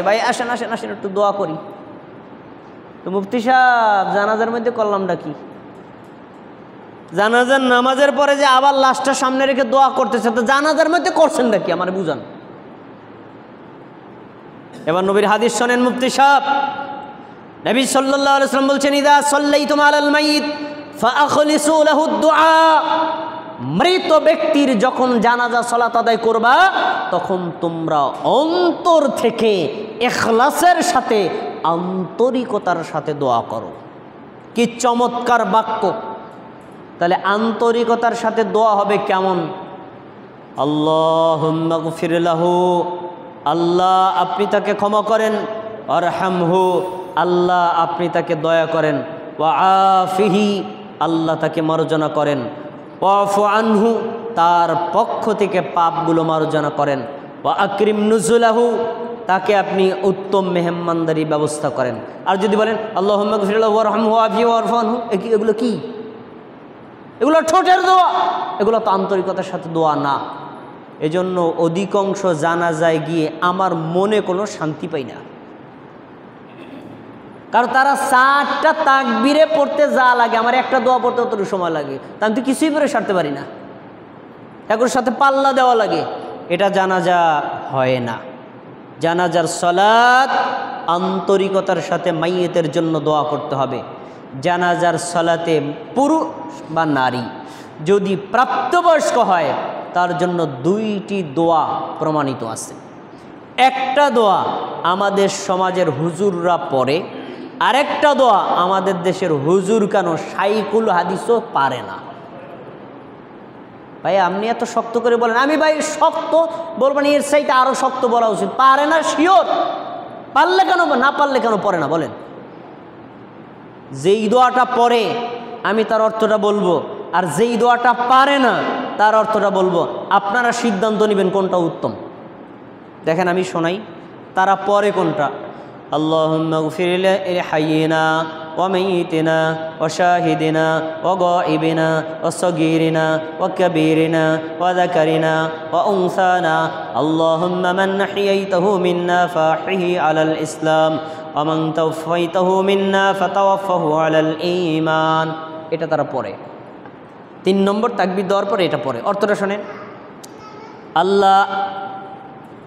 ভাই আসেন আসেন আসেন একটু দোয়া করি। তো মুফতি সাহেব, জানাজার মধ্যে করলামটা কি? জানাজার নামাজের পরে যে আবার লাশটা সামনে রেখে দোয়া করতেছে, তো জানাজার মধ্যে করছেন নাকি? আমার বুঝান। এবার নবীর হাদিস শোনেন মুফতি সাহেব। নবী সাল্লাল্লাহু আলাইহি ওয়াসাল্লাম বলছেন, ইদা সাল্লাইতুম আলাল মাইয়িত ফাআখলিসু লাহু দুআ। মৃত ব্যক্তির যখন জানাজা সালাত আদায় করবা, তখন তোমরা অন্তর থেকে ইখলাসের সাথে, আন্তরিকতার সাথে দোয়া করো। কি চমৎকার বাক্য! তাহলে আন্তরিকতার সাথে দোয়া হবে কেমন? আল্লাহুম্মা গফির লাহু, আল্লাহ আপনি তাকে ক্ষমা করেন। আরহামহু, আল্লাহ আপনি তাকে দয়া করেন। ওয়া আফিহি, আল্লাহ তাকে মার্জনা করেন। ওয়াফু আনহু, তার পক্ষ থেকে পাপগুলো মার্জনা করেন। ওয়া আকরিম নুজুলাহু, তাকে আপনি উত্তম মেহমানদারি ব্যবস্থা করেন। আর যদি বলেন আল্লাহুম্মা গফির লাহু ওয়ারহামহু ওয়াফিহি ওয়ারফু আনহু, এগুলো কি? এগুলো ঠোঁটের দোয়া, এগুলো তো আন্তরিকতার সাথে দোয়া না। এজন্য অধিকাংশ জানাজায় গিয়ে আমার মনে কোনো শান্তি পাই না, কারণ তারা 4টা তাকবীরে পড়তে যা লাগে, আমার একটা দোয়া পড়তে অতটুকু সময় লাগে। তা আমি তো কিছুই পড়ে সারতে পারি না, এগুলোর সাথে পাল্লা দেওয়া লাগে। এটা জানাজা হয় না। জানাজার সালাত আন্তরিকতার সাথে মাইয়েতের জন্য দোয়া করতে হবে। জানাজার সালাতে পুরুষ বা নারী যদি প্রাপ্তবয়স্ক হয়, তার জন্য 2টি দোয়া প্রমাণিত আছে। একটা দোয়া আমাদের সমাজের হুজুররা পড়ে, আরেকটা দোয়া আমাদের দেশের হুজুর কেন শাইখুল হাদিসও পারে না। ভাই আপনি এত শক্ত করে বলেন, আমি ভাই শক্ত বলবেন, এর চাইতে আরও শক্ত বলা উচিত। পারে না শিওর, পারলে কেন, না পারলে কেন পড়ে না বলেন? যেই দোয়াটা পড়ে আমি তার অর্থটা বলবো, আর যেই দোয়াটা পারে না তার অর্থটা বলবো। আপনারা সিদ্ধান্ত নেবেন কোনটা উত্তম। দেখেন আমি শোনাই, তারা পড়ে কোনটা? আল্লাহুম্মা গফির লিহাইয়িনা ওয়া মাইয়িতিনা ওয়া শাহিদিনা ওয়া গায়িবিনা ওয়া সগীরিনা ওয়া কাবীরিনা ওয়া যাকারিনা ওয়া উনসানা। আল্লাহুম্মা মান আহইয়াইতাহু মিন্না ফাহিহি আলাল ইসলাম ওয়া মান তাওফাইতাহু মিন্না ফাতাওয়াফাহু আলাল ঈমান। এটা তারা পড়ে। 3 নম্বর তাকবীর দেওয়ার পরে এটা পড়ে। অর্থটা শোনেন, আল্লাহ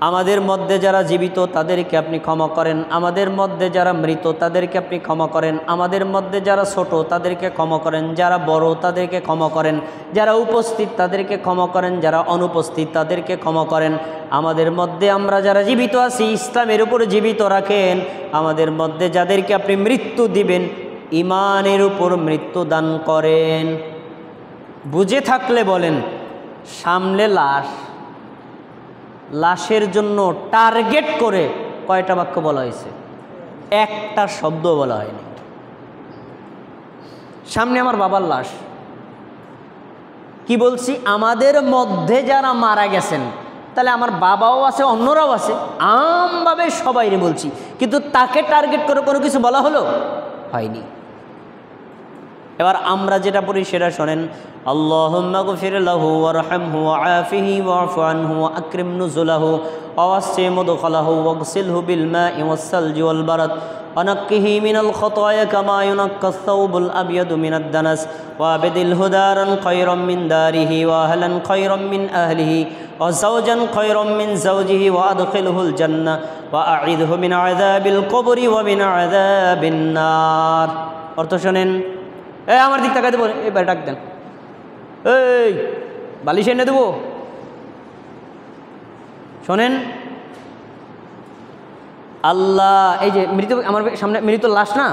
আমাদের মধ্যে যারা জীবিত তাদেরকে আপনি ক্ষমা করেন, আমাদের মধ্যে যারা মৃত তাদেরকে আপনি ক্ষমা করেন, আমাদের মধ্যে যারা ছোট তাদেরকে ক্ষমা করেন, যারা বড় তাদেরকে ক্ষমা করেন, যারা উপস্থিত তাদেরকে ক্ষমা করেন, যারা অনুপস্থিত তাদেরকে ক্ষমা করেন। আমাদের মধ্যে আমরা যারা জীবিত আছি ইসলামের উপরে জীবিত রাখেন, আমাদের মধ্যে যাদেরকে আপনি মৃত্যু দিবেন ঈমানের উপর মৃত্যু দান করেন। বুঝে থাকলে বলেন, সামনে লাশ, লাশের জন্য টার্গেট করে কয়টা বাক্য বলা হয়েছে? একটা শব্দ বলা হয়নি। সামনে আমার বাবার লাশ, কি বলছি? আমাদের মধ্যে যারা মারা গেছেন, তাহলে আমার বাবাও আছে, অন্যরাও আছে, আমভাবে সবাইরে বলছি, কিন্তু তাকে টার্গেট করে কোনো কিছু বলা হলো হয়নি। এবার আমরা যেটা পড়ি সেটা শোনেন। আল্লাহুম্মা গফির লাহু ওয়ারহামহু ওয়াআফিহি ওয়া'ফু আনহু ওয়াকরিম নুজুলাহু ওয়াওয়াসি মুদখালাহু ওয়াগসিলহু বিল মাই ওয়াস-সালজি ওয়াল বারাদ ওয়ানাক্কিহি মিনাল খতায়া কামা ইউনাক্কাস সাওবুল আবয়াদু মিনাদ দানাস ওয়াবদিলহু দারান খায়রাম মিন দারিহি ওয়া আহলান খায়রাম মিন আহলিহি ওয়া যাওজান খায়রাম মিন যাওজিহি ওয়া আদখিলহুল জান্নাহ ওয়া আ'ইদহু মিন আযাবিল কবরি ওয়া মিন আযাবিন নার। অর্থ শোনেন। আমার দিক তাকাতে বলে, এবার ডাক দেন, এই বালিশ এনে দেবো। শোনেন, আল্লাহ, এই যে মৃত, আমার সামনে মৃত লাশ না,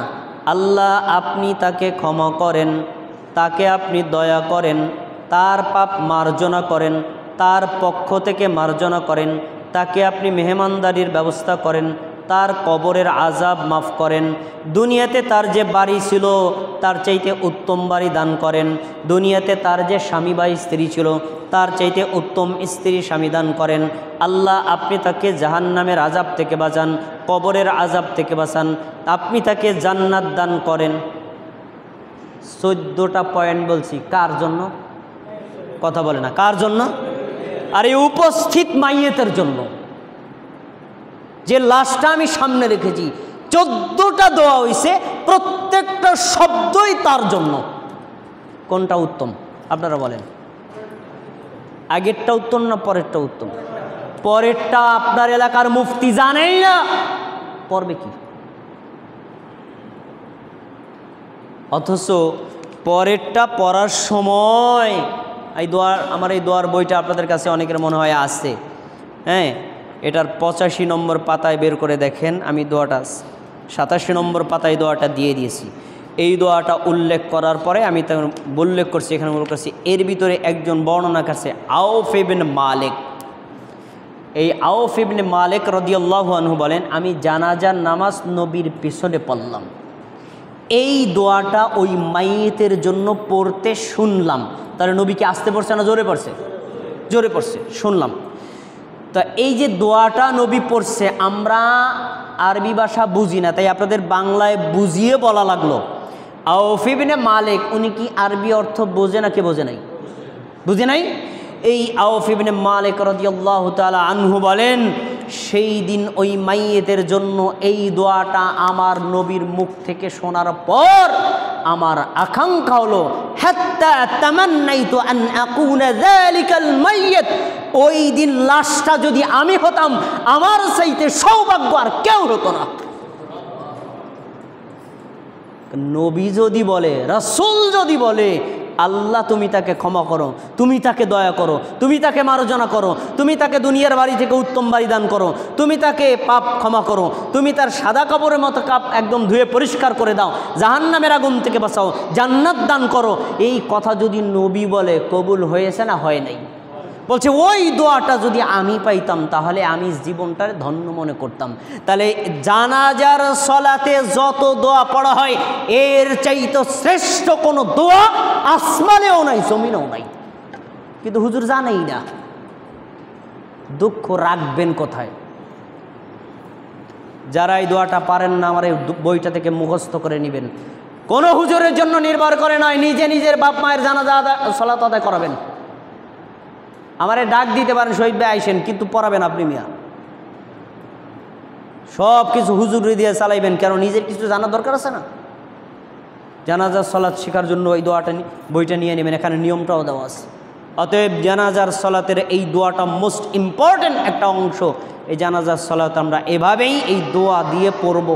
আল্লাহ আপনি তাকে ক্ষমা করেন, তাকে আপনি দয়া করেন, তার পাপ মার্জনা করেন, তার পক্ষ থেকে মার্জনা করেন, তাকে আপনি মেহমানদারির ব্যবস্থা করেন, তার কবরের আযাব মাফ করেন, দুনিয়াতে তার যে বাড়ি ছিল তার চাইতে উত্তম বাড়ি দান করেন, দুনিয়াতে তার যে স্বামী বা স্ত্রী ছিল তার চাইতে উত্তম স্ত্রী স্বামী দান করেন। আল্লাহ আপনি তাকে জাহান্নামের আযাব থেকে বাঁচান, কবরের আযাব থেকে বাঁচান, আপনি তাকে জান্নাত দান করেন। 14টা পয়েন্ট বলছি, কার জন্য? কথা বলে না, কার জন্য? আর এই উপস্থিত মাইয়েতের জন্য, যে লাশটা আমি সামনে রেখেছি। 14টা দোয়া হইছে, প্রত্যেকটা শব্দই তার জন্য। কোনটা উত্তম আপনারা বলেন? আগেরটা উত্তম না পরেরটা উত্তম? পরেরটা আপনার এলাকার মুফতি জানেই না, পড়বে কি? অথচ পরেরটা পড়ার সময় এই দোয়ার, আমার এই দোয়ার বইটা আপনাদের কাছে অনেকের মনে হয় আছে, হ্যাঁ, এটার 85 নম্বর পাতায় বের করে দেখেন, আমি দোয়াটা 87 নম্বর পাতায় দোয়াটা দিয়ে দিয়েছি। এই দোয়াটা উল্লেখ করার পরে আমি তখন উল্লেখ করছি, এখানে উল্লেখ করছি, এর ভিতরে একজন বর্ণনা করছে আউফ ইবনে মালিক। এই আউফ ইবনে মালিক রাদিয়াল্লাহু আনহু বলেন, আমি জানাজার নামাজ নবীর পিছনে পড়লাম, এই দোয়াটা ওই মাইয়েতের জন্য পড়তে শুনলাম। তাহলে নবীকে আসতে পড়ছে না জোরে পড়ছে? জোরে পড়ছে, শুনলাম। তা এই যে দোয়াটা নবী পড়ছে, আমরা আরবি ভাষা বুঝি না, তাই আপনাদের বাংলায় বুঝিয়ে বলা লাগলো। আউফ ইবনে মালিক উনি কি আরবি অর্থ বোঝে নাকি বোঝে নাই? বুঝে নাই। এই আউফ ইবনে মালিক রাদিয়াল্লাহু তাআলা আনহু বলেন, সেই দিন ওই মাইয়েতের জন্য এই দোয়াটা আমার নবীর মুখ থেকে শোনার পর আমার আকাঙ্ক্ষা হলো, হাত্তা তামান্নাইতু আন আকুনা যালিকাল মাইয়িত, ওই দিন লাশটা যদি আমি হতাম, আমার চাইতে সৌভাগ্য আর কেউ হতো না। নবী যদি বলে, রাসূল যদি বলে, আল্লাহ তুমি তাকে ক্ষমা করো, তুমি তাকে দয়া করো, তুমি তাকে মার্জনা করো, তুমি তাকে দুনিয়ার বাড়ি থেকে উত্তম বাড়ি দান করো, তুমি তাকে পাপ ক্ষমা করো, তুমি তার সাদা কাপড়ের মতো কাপ একদম ধুয়ে পরিষ্কার করে দাও, জাহান্নামের আগুন থেকে বাঁচাও, জান্নাত দান করো, এই কথা যদি নবী বলে, কবুল হয়েছে না হয় নাই? বলছে ওই দোয়াটা যদি আমি পাইতাম তাহলে আমি জীবনটার ধন্য মনে করতাম। তাহলে জানাজার সলাতে যত দোয়া পড়া হয়, এর চাইতে শ্রেষ্ঠ কোনো দোয়া আসমানেও নাই, জমিনেও নাই। কিন্তু হুজুর জানেই না। দুঃখ রাখবেন কোথায়? যারা এই দোয়াটা পারেন না, আমার এই বইটা থেকে মুখস্থ করে নেবেন। কোনো হুজুরের জন্য নির্ভর করে নয়, নিজে নিজের বাপ মায়ের জানাজা সলাত আদায় করাবেন। আমারে ডাক দিতে পারেন, শহীদ ভাই আইসেন, কিন্তু পড়াবেন আপনি মিয়া। সব কিছু হুজুরে দিয়ে চালাইবেন কেন? নিজের কিছু জানার দরকার আছে না? জানাজার সালাত শেখার জন্য ওই দোয়াটা বইটা নিয়ে নেবেন, এখানে নিয়মটাও দেওয়া আছে। অতএব জানাজার সালাতের এই দোয়াটা মোস্ট ইম্পর্ট্যান্ট একটা অংশ। এই জানাজার সালাত আমরা এভাবেই এই দোয়া দিয়ে পড়ব,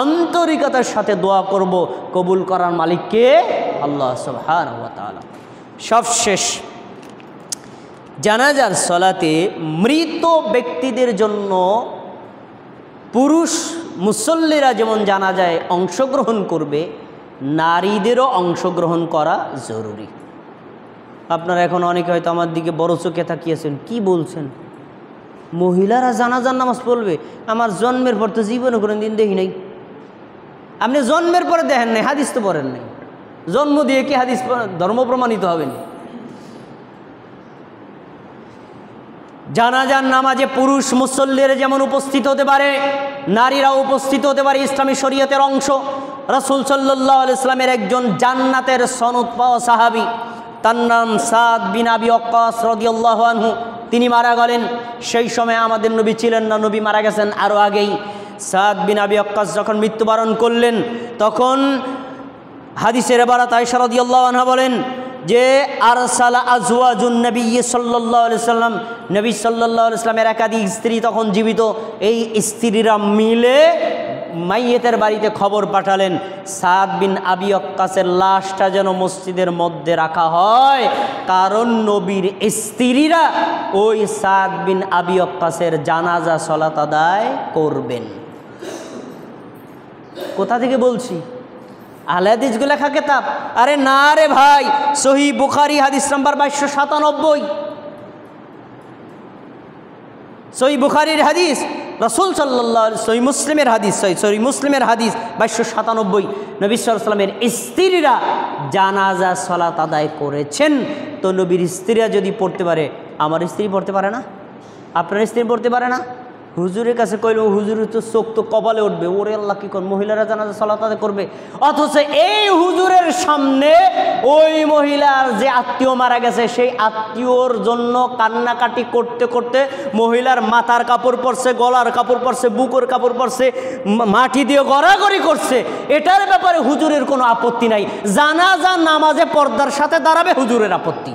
আন্তরিকতার সাথে দোয়া করব। কবুল করার মালিক কে? আল্লাহ সুবহানাহু ওয়া তাআলা। সবশেষ, জানাজার সালাতে মৃত ব্যক্তিদের জন্য পুরুষ মুসল্লিরা যেমন জানাজায় অংশগ্রহণ করবে, নারীদেরও অংশগ্রহণ করা জরুরি। আপনারা এখন অনেকে হয়তো আমার দিকে বড় চোখে তাকিয়েছেন, কি বলছেন? মহিলারা জানাজার নামাজ পড়বে? আমার জন্মের পর তো জীবনে কোনো দিন দেখি নাই। আপনি জন্মের পরে দেখেন নাই, হাদিস তো পড়েন নাই। জন্ম দিয়ে কি হাদিস ধর্ম প্রমাণিত হবে না? জানাজার নামাজে পুরুষ মুসল্লিরা যেমন উপস্থিত হতে পারে, নারীরাও উপস্থিত হতে পারে, ইসলামী শরীয়তের অংশ। রাসূল সাল্লাল্লাহু আলাইহি ওয়াসাল্লামের একজন জান্নাতের সনদ পাওয়া সাহাবী, তার নাম সাদ বিন আবি ওয়াক্কাস রাদিয়াল্লাহু আনহু। তিনি মারা গেলেন। সেই সময় আমাদের নবী ছিলেন না, নবী মারা গেছেন আরও আগেই। সাদ বিন আবি ওয়াক্কাস যখন মৃত্যুবরণ করলেন, তখন হাদিসের ইবারাত আয়েশা রাদিয়াল্লাহু আনহা বলেন যে আরসালা আজওয়াজুন নবী সাল্লাল্লাহু আলাইহি ওয়াসাল্লাম, নবী সাল্লাল্লাহু আলাইহি ওয়াসাল্লামের একাধিক স্ত্রী তখন জীবিত। এই স্ত্রীরা মিলে মাইয়েতের বাড়িতে খবর পাঠালেন, সাদ বিন আবি ওয়াক্কাসের লাশটা যেন মসজিদের মধ্যে রাখা হয়, কারণ নবীর স্ত্রীরা ওই সাদ বিন আবি ওয়াক্কাসের জানাজা সালাত আদায় করবেন। কোথা থেকে বলছি? আহলে হাদিসগুলো লেখা কিতাব। আরে না রে ভাই, সহিহ বুখারী হাদিস নাম্বার 2297, সহিহ বুখারীর হাদিস, রাসূল সাল্লাল্লাহু আলাইহি সহিহ মুসলিমের হাদিস, সহিহ মুসলিমের হাদিস 2297, নবী সাল্লাল্লাহু আলাইহি ওয়াসাল্লামের স্ত্রীরা জানাজা সালাত আদায় করেছেন। তো নবীর স্ত্রীরা যদি পড়তে পারে, আমার স্ত্রী পড়তে পারে না? আপনার স্ত্রী পড়তে পারে না? হুজুরের কাছে কইল, হুজুরের তো চোখ তো কপালে উঠবে, ওরে আল্লাহ কি কর, মহিলারা জানাজা সালাত আদায় করবে। অথচ এই হুজুরের সামনে ওই মহিলার যে আত্মীয় মারা গেছে, সেই আত্মীয়র জন্য কান্নাকাটি করতে করতে মহিলার মাথার কাপড় পরছে, গলার কাপড় পরছে, বুকের কাপড় পরছে, মাটি দিয়ে গড়াগড়ি করছে। এটার ব্যাপারে হুজুরের কোনো আপত্তি নাই। জানাজা নামাজে পর্দার সাথে দাঁড়াবে, হুজুরের আপত্তি।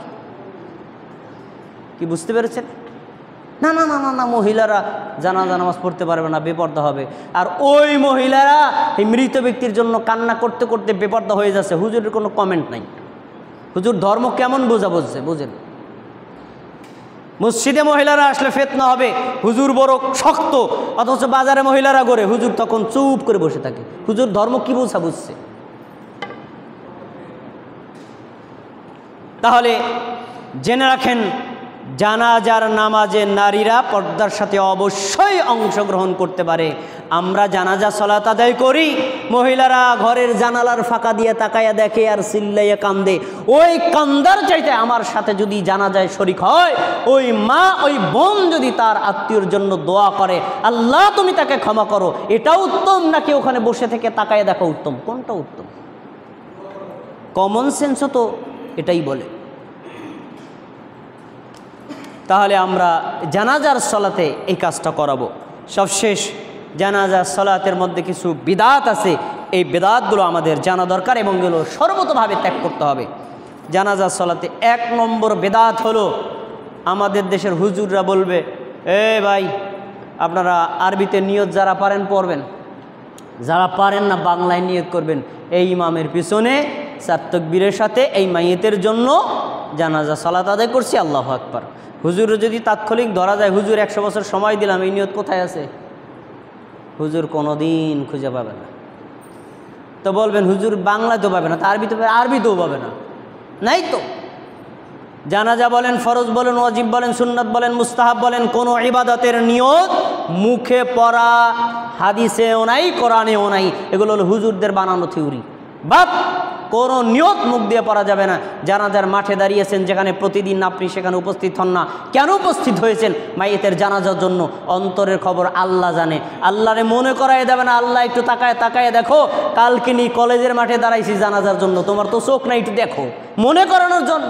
কি বুঝতে পেরেছেন? না না না না না, মহিলারা জানাজা নামাজ পড়তে পারবে না, বেপর্দা হবে। আর ওই মহিলারা এই মৃত ব্যক্তির জন্য কান্না করতে করতে বেপর্দা হয়ে যাচ্ছে, হুজুরের কোনো কমেন্ট নাই। হুজুর ধর্ম কেমন বুঝছে বুঝেন। মসজিদে মহিলারা আসলে ফিতনা হবে, হুজুর বড় শক্ত, অথচ বাজারে মহিলারা গড়ে, হুজুর তখন চুপ করে বসে থাকে। হুজুর ধর্ম কি বুঝছে? তাহলে জেনে রাখেন, জানাজার নামাজে নারীরা পর্দার সাথে অবশ্যই অংশগ্রহণ করতে পারে। আমরা জানাজা সালাত আদায় করি, মহিলারা ঘরের জানালার ফাঁকা দিয়ে তাকায়া দেখে আর চিল্লাইয়া কান্দে। ওই কান্দার চাইতে আমার সাথে যদি জানাজায় শরীক হয়, ওই মা ওই বোন যদি তার আত্মীয়র জন্য দোয়া করে, আল্লাহ তুমি তাকে ক্ষমা করো, এটা উত্তম নাকি ওখানে বসে থেকে তাকায়া দেখা উত্তম? কোনটা উত্তম? কমন সেন্সও তো এটাই বলে। তাহলে আমরা জানাজার সালাতে এই কাজটা করাবো। সবশেষ, জানাজার সালাতের মধ্যে কিছু বিদাত আছে, এই বিদাতগুলো আমাদের জানা দরকার এবং এগুলো সর্বতভাবে ত্যাগ করতে হবে। জানাজার সালাতে 1 নম্বর বিদাত হলো, আমাদের দেশের হুজুররা বলবে, এ ভাই আপনারা আরবিতে নিয়ত যারা পারেন পড়বেন, যারা পারেন না বাংলায় নিয়ত করবেন। এই ইমামের পিছনে 4 তাকবীরের সাথে এই মাইয়েতের জন্য জানাজা সালাত আদায় করছি, আল্লাহু আকবার। হুজুর যদি তাৎক্ষণিক ধরা যায়, হুজুর 100 বছর সময় দিলাম, এই নিয়ত কোথায় আছে? হুজুর কোনো দিন খুঁজে পাবে না। তো বলবেন হুজুর বাংলায় তো পাবে না, তা আরবিতেও পাবে না, নাই তো। জানাজা বলেন, ফরজ বলেন, ওয়াজিব বলেন, সুন্নাত বলেন, মুস্তাহাব বলেন, কোনো ইবাদতের নিয়ত মুখে পড়া হাদিসেও নাই, কোরআনেও নাই। এগুলো হলো হুজুরদের বানানো থিওরি। বাট কোনো নিয়ত মুখ দিয়ে পড়া যাবে না। জানাজার মাঠে দাঁড়িয়েছেন, যেখানে প্রতিদিন আপনি সেখানে উপস্থিত হন না, কেন উপস্থিত হয়েছেন? মাইয়েতের জানাজার জন্য। অন্তরের খবর আল্লাহ জানে। আল্লাহরে মনে করাই দেবে না, আল্লাহ একটু তাকায় তাকায় দেখো, কালকে নি কলেজের মাঠে দাঁড়াইছি জানাজার জন্য, তোমার তো চোখ নাই, একটু দেখো। মনে করানোর জন্য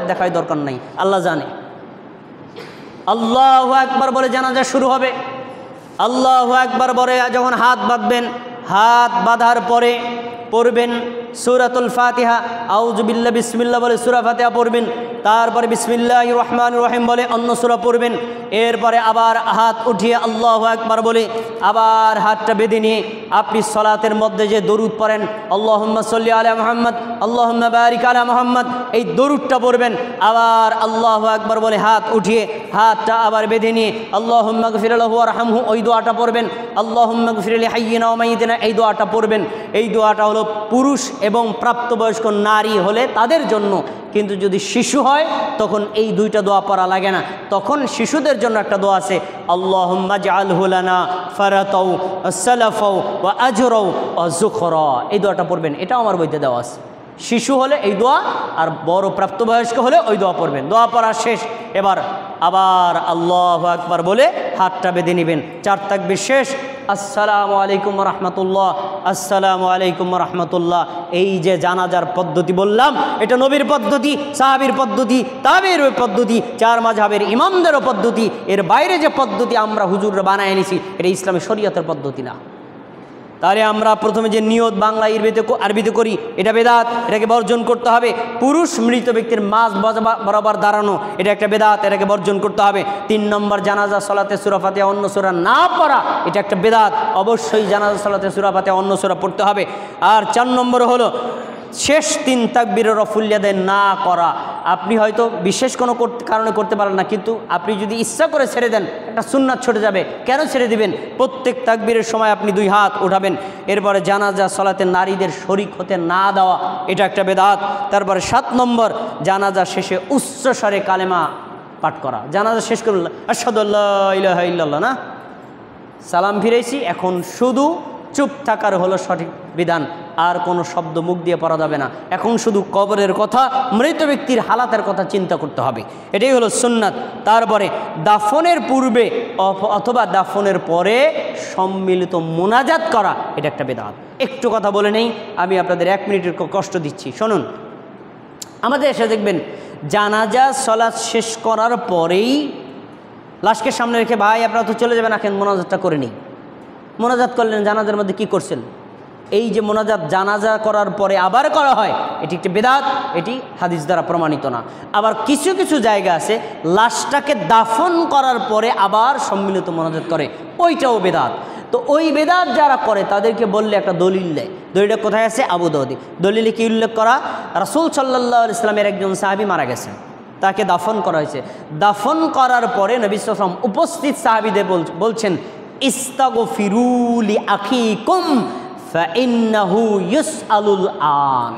দেখাই দরকার নাই, আল্লাহ জানে। আল্লাহু আকবার বলে জানাজা শুরু হবে। আল্লাহু আকবার বলে যখন হাত বাঁধবেন, হাত বাঁধার পরে পড়বেন সূরাতুল ফাতিহা, আউযু বিল্লাহ বিসমিল্লাহ বলে সূরা ফাতিহা পড়বেন, তারপরে বিসমিল্লাহির রহমানির রহিম বলে অন্য সূরা পড়বেন, এরপরে আবার হাত উঠিয়ে আল্লাহু আকবার বলে আবার হাতটা বেঁধে নিয়ে আপনি সলাতের মধ্যে যে দরুদ পড়েন, আল্লাহুম্মা সাল্লি আলা মুহাম্মদ আল্লাহুম্মা বারিক আলা মুহাম্মদ, এই দরুদটা পড়বেন। আবার আল্লাহু আকবার বলে হাত উঠিয়ে হাতটা আবার বেঁধে নিয়ে আল্লাহুম্মা গফির লাহু ওয়ারহামহু, ওই দোয়াটা পড়বেন। আল্লাহুম্মা গফির লিহাইয়িনা ওয়া মাইয়িতিনা, এই দোয়াটা পড়বেন। এই দোয়াটা হলো পুরুষ এবং প্রাপ্তবয়স্ক নারী হলে তাদের জন্য, কিন্তু যদি শিশু হয় তখন এই দুইটা দোয়া পড়া লাগে না। তখন শিশুদের জন্য একটা দোয়া আছে, আল্লাহুম্মা জাআলহু লানা ফারাতাও সালাফাও ওয়া আজরাও ওয়া যুখরা, এই দোয়াটা পড়বেন। এটাও আমার বইতে দেওয়া আছে। শিশু হলে এই দোয়া, আর বড় প্রাপ্তবয়স্ক হলে ওই দোয়া পড়বেন। দোয়া পড়া শেষ, এবার আবার আল্লাহু আকবার বলে হাতটা বেঁধে নেবেন। 4 তাকবীর শেষ, আসসালামু আলাইকুম রাহমাতুল্লাহ, আসসালামু আলাইকুম রাহমাতুল্লাহ। এই যে জানাজার পদ্ধতি বললাম, এটা নবীর পদ্ধতি, সাহাবীর পদ্ধতি, তাবেঈর পদ্ধতি, 4 মাযহাবের ইমামদেরও পদ্ধতি। এর বাইরে যে পদ্ধতি আমরা হুজুররা বানায় এনেছি, এটা ইসলামী শরীয়তের পদ্ধতি না। তাহলে আমরা প্রথমে যে নিয়ত বাংলা আরবিতে করি, এটা বেদাত, এটাকে বর্জন করতে হবে। পুরুষ মৃত ব্যক্তির মাঝ বরাবর দাঁড়ানো, এটা একটা বেদাত, এটাকে বর্জন করতে হবে। 3 নম্বর, জানাজা সলাতে সূরা ফাতিহা অন্য সূরা না পড়া, এটা একটা বেদাত। অবশ্যই জানাজা সলাতে সূরা ফাতিহা অন্য সূরা পড়তে হবে। আর 4 নম্বর হলো শেষ 3 তাকবীরের রফুল ইয়াদাইন না করা। আপনি হয়তো বিশেষ কোনো কারণে করতে পারেন না, কিন্তু আপনি যদি ইচ্ছা করে ছেড়ে দেন, একটা সুন্নাত ছুটে যাবে। কেন ছেড়ে দিবেন? প্রত্যেক তাকবীরের সময় আপনি 2 হাত উঠাবেন। এরপরে জানাজা সলাতে নারীদের শরীক হতে না দেওয়া, এটা একটা বেদাত। তারপরে 7 নম্বর, জানাজা শেষে উচ্চ স্বরে কালেমা পাঠ করা। জানাজা শেষ করুন আশহাদু আল্লা ইলাহা ইল্লাল্লাহ, না, সালাম ফিরেছি, এখন শুধু চুপ থাকার হলো সঠিক বিধান। আর কোনো শব্দ মুখ দিয়ে পড়া যাবে না। এখন শুধু কবরের কথা, মৃত ব্যক্তির হালাতের কথা চিন্তা করতে হবে, এটাই হলো সুন্নাত। তারপরে দাফনের পূর্বে অথবা দাফনের পরে সম্মিলিত মোনাজাত করা, এটা একটা বেদাত। একটু কথা বলে নেই, আমি আপনাদের 1 মিনিটের কষ্ট দিচ্ছি, শুনুন। আমাদের এসে দেখবেন জানাজা সলাৎ শেষ করার পরেই লাশকে সামনে রেখে, ভাই আপনারা তো চলে যাবেন, এখন মোনাজাতটা করে নিই। মোনাজাত করলেন, জানাজার মধ্যে কি করছেন? এই যে মোনাজাত জানাজা করার পরে আবার করা হয়, এটি একটি বেদাত, এটি হাদিস দ্বারা প্রমাণিত না। আবার কিছু কিছু জায়গা আছে লাশটাকে দাফন করার পরে আবার সম্মিলিত মোনাজাত করে, ওইটাও বেদাত। তো ওই বেদাত যারা করে তাদেরকে বললে একটা দলিল দেয়। দলিলটা কোথায় আছে? আবু দাউদে। দলিলে কি উল্লেখ করা? রাসূল সাল্লাল্লাহু আলাইহি ওয়াসাল্লামের একজন সাহাবী মারা গেছেন, তাকে দাফন করা হয়েছে। দাফন করার পরে নবী সাল্লাল্লাহু আলাইহি ওয়াসাল্লাম উপস্থিত সাহাবীদের বলছেন, ইস্তাগফিরু লিআখিকুম ফাইন্নাহু ইউসআলুল আন।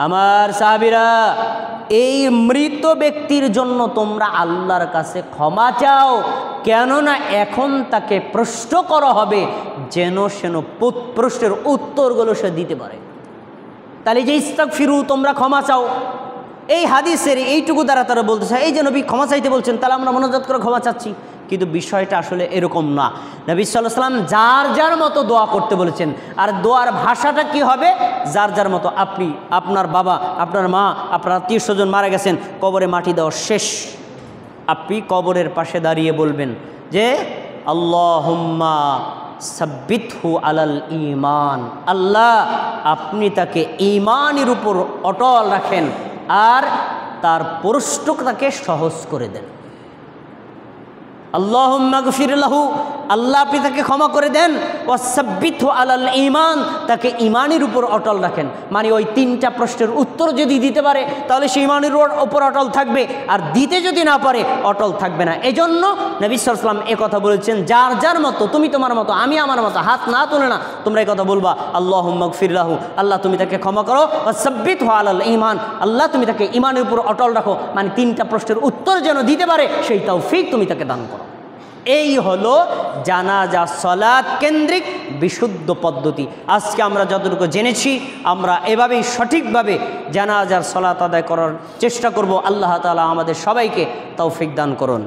আমার সাহাবীরা, এই মৃত ব্যক্তির জন্য তোমরা আল্লাহর কাছে ক্ষমা চাও, কেননা এখন তাকে প্রশ্ন করা হবে, যেন সেন প্রশ্নের উত্তরগুলো সে দিতে পারে। তাহলে যে ইস্তাগফিরু, তোমরা ক্ষমা চাও, এই হাদিসের এইটুকু দ্বারা তারা বলতে চায় এই যে নবী ক্ষমা চাইতে বলছেন, তাহলে আমরা মোনাজাত করে ক্ষমা চাচ্ছি। কিন্তু বিষয়টা আসলে এরকম না। নবী সাল্লাল্লাহু আলাইহি ওয়াসাল্লাম যার যার মতো দোয়া করতে বলেছেন। আর দোয়ার ভাষাটা কি হবে? যার যার মতো। আপনি, আপনার বাবা, আপনার মা, আপনার আত্মীয় স্বজন মারা গেছেন, কবরে মাটি দেওয়া শেষ, আপনি কবরের পাশে দাঁড়িয়ে বলবেন যে আল্লাহুম্মা সাব্বিতহু আলাল ঈমান, আল্লাহ আপনি তাকে ঈমানের উপর অটল রাখেন আর তার প্রশ্নটাকে সহজ করে দেন। আল্লাহুম্মা গফির লাহু, আল্লাহ আপনি তাকে ক্ষমা করে দেন। ওয়াসাব্বিতহু আলাল ঈমান, তাকে ঈমানের উপর অটল রাখেন। মানে ওই 3টা প্রশ্নের উত্তর যদি দিতে পারে তাহলে সে ঈমানের উপর অটল থাকবে, আর দিতে যদি না পারে অটল থাকবে না। এজন্য নবী সাল্লাল্লাহু আলাইহি ওয়াসাল্লাম একথা বলেছেন, যার যার মতো, তুমি তোমার মতো, আমি আমার মতো, হাত না তুলে না, তোমরা এই কথা বলবা, আল্লাহুম্মা গফির লাহু, আল্লাহ তুমি তাকে ক্ষমা করো, ওয়াসাব্বিতহু আলাল ঈমান, আল্লাহ তুমি তাকে ঈমানের উপর অটল রাখো। মানে 3টা প্রশ্নের উত্তর যেন দিতে পারে সেই তৌফিক তুমি তাকে দান করো। এই হলো জানাজা সালাত কেন্দ্রিক বিশুদ্ধ পদ্ধতি। আজকে আমরা যতটুকু জেনেছি আমরা এভাবেই সঠিকভাবে জানাজার সালাত আদায় করার চেষ্টা করব। আল্লাহ তাআলা আমাদের সবাইকে তৌফিক দান করুন।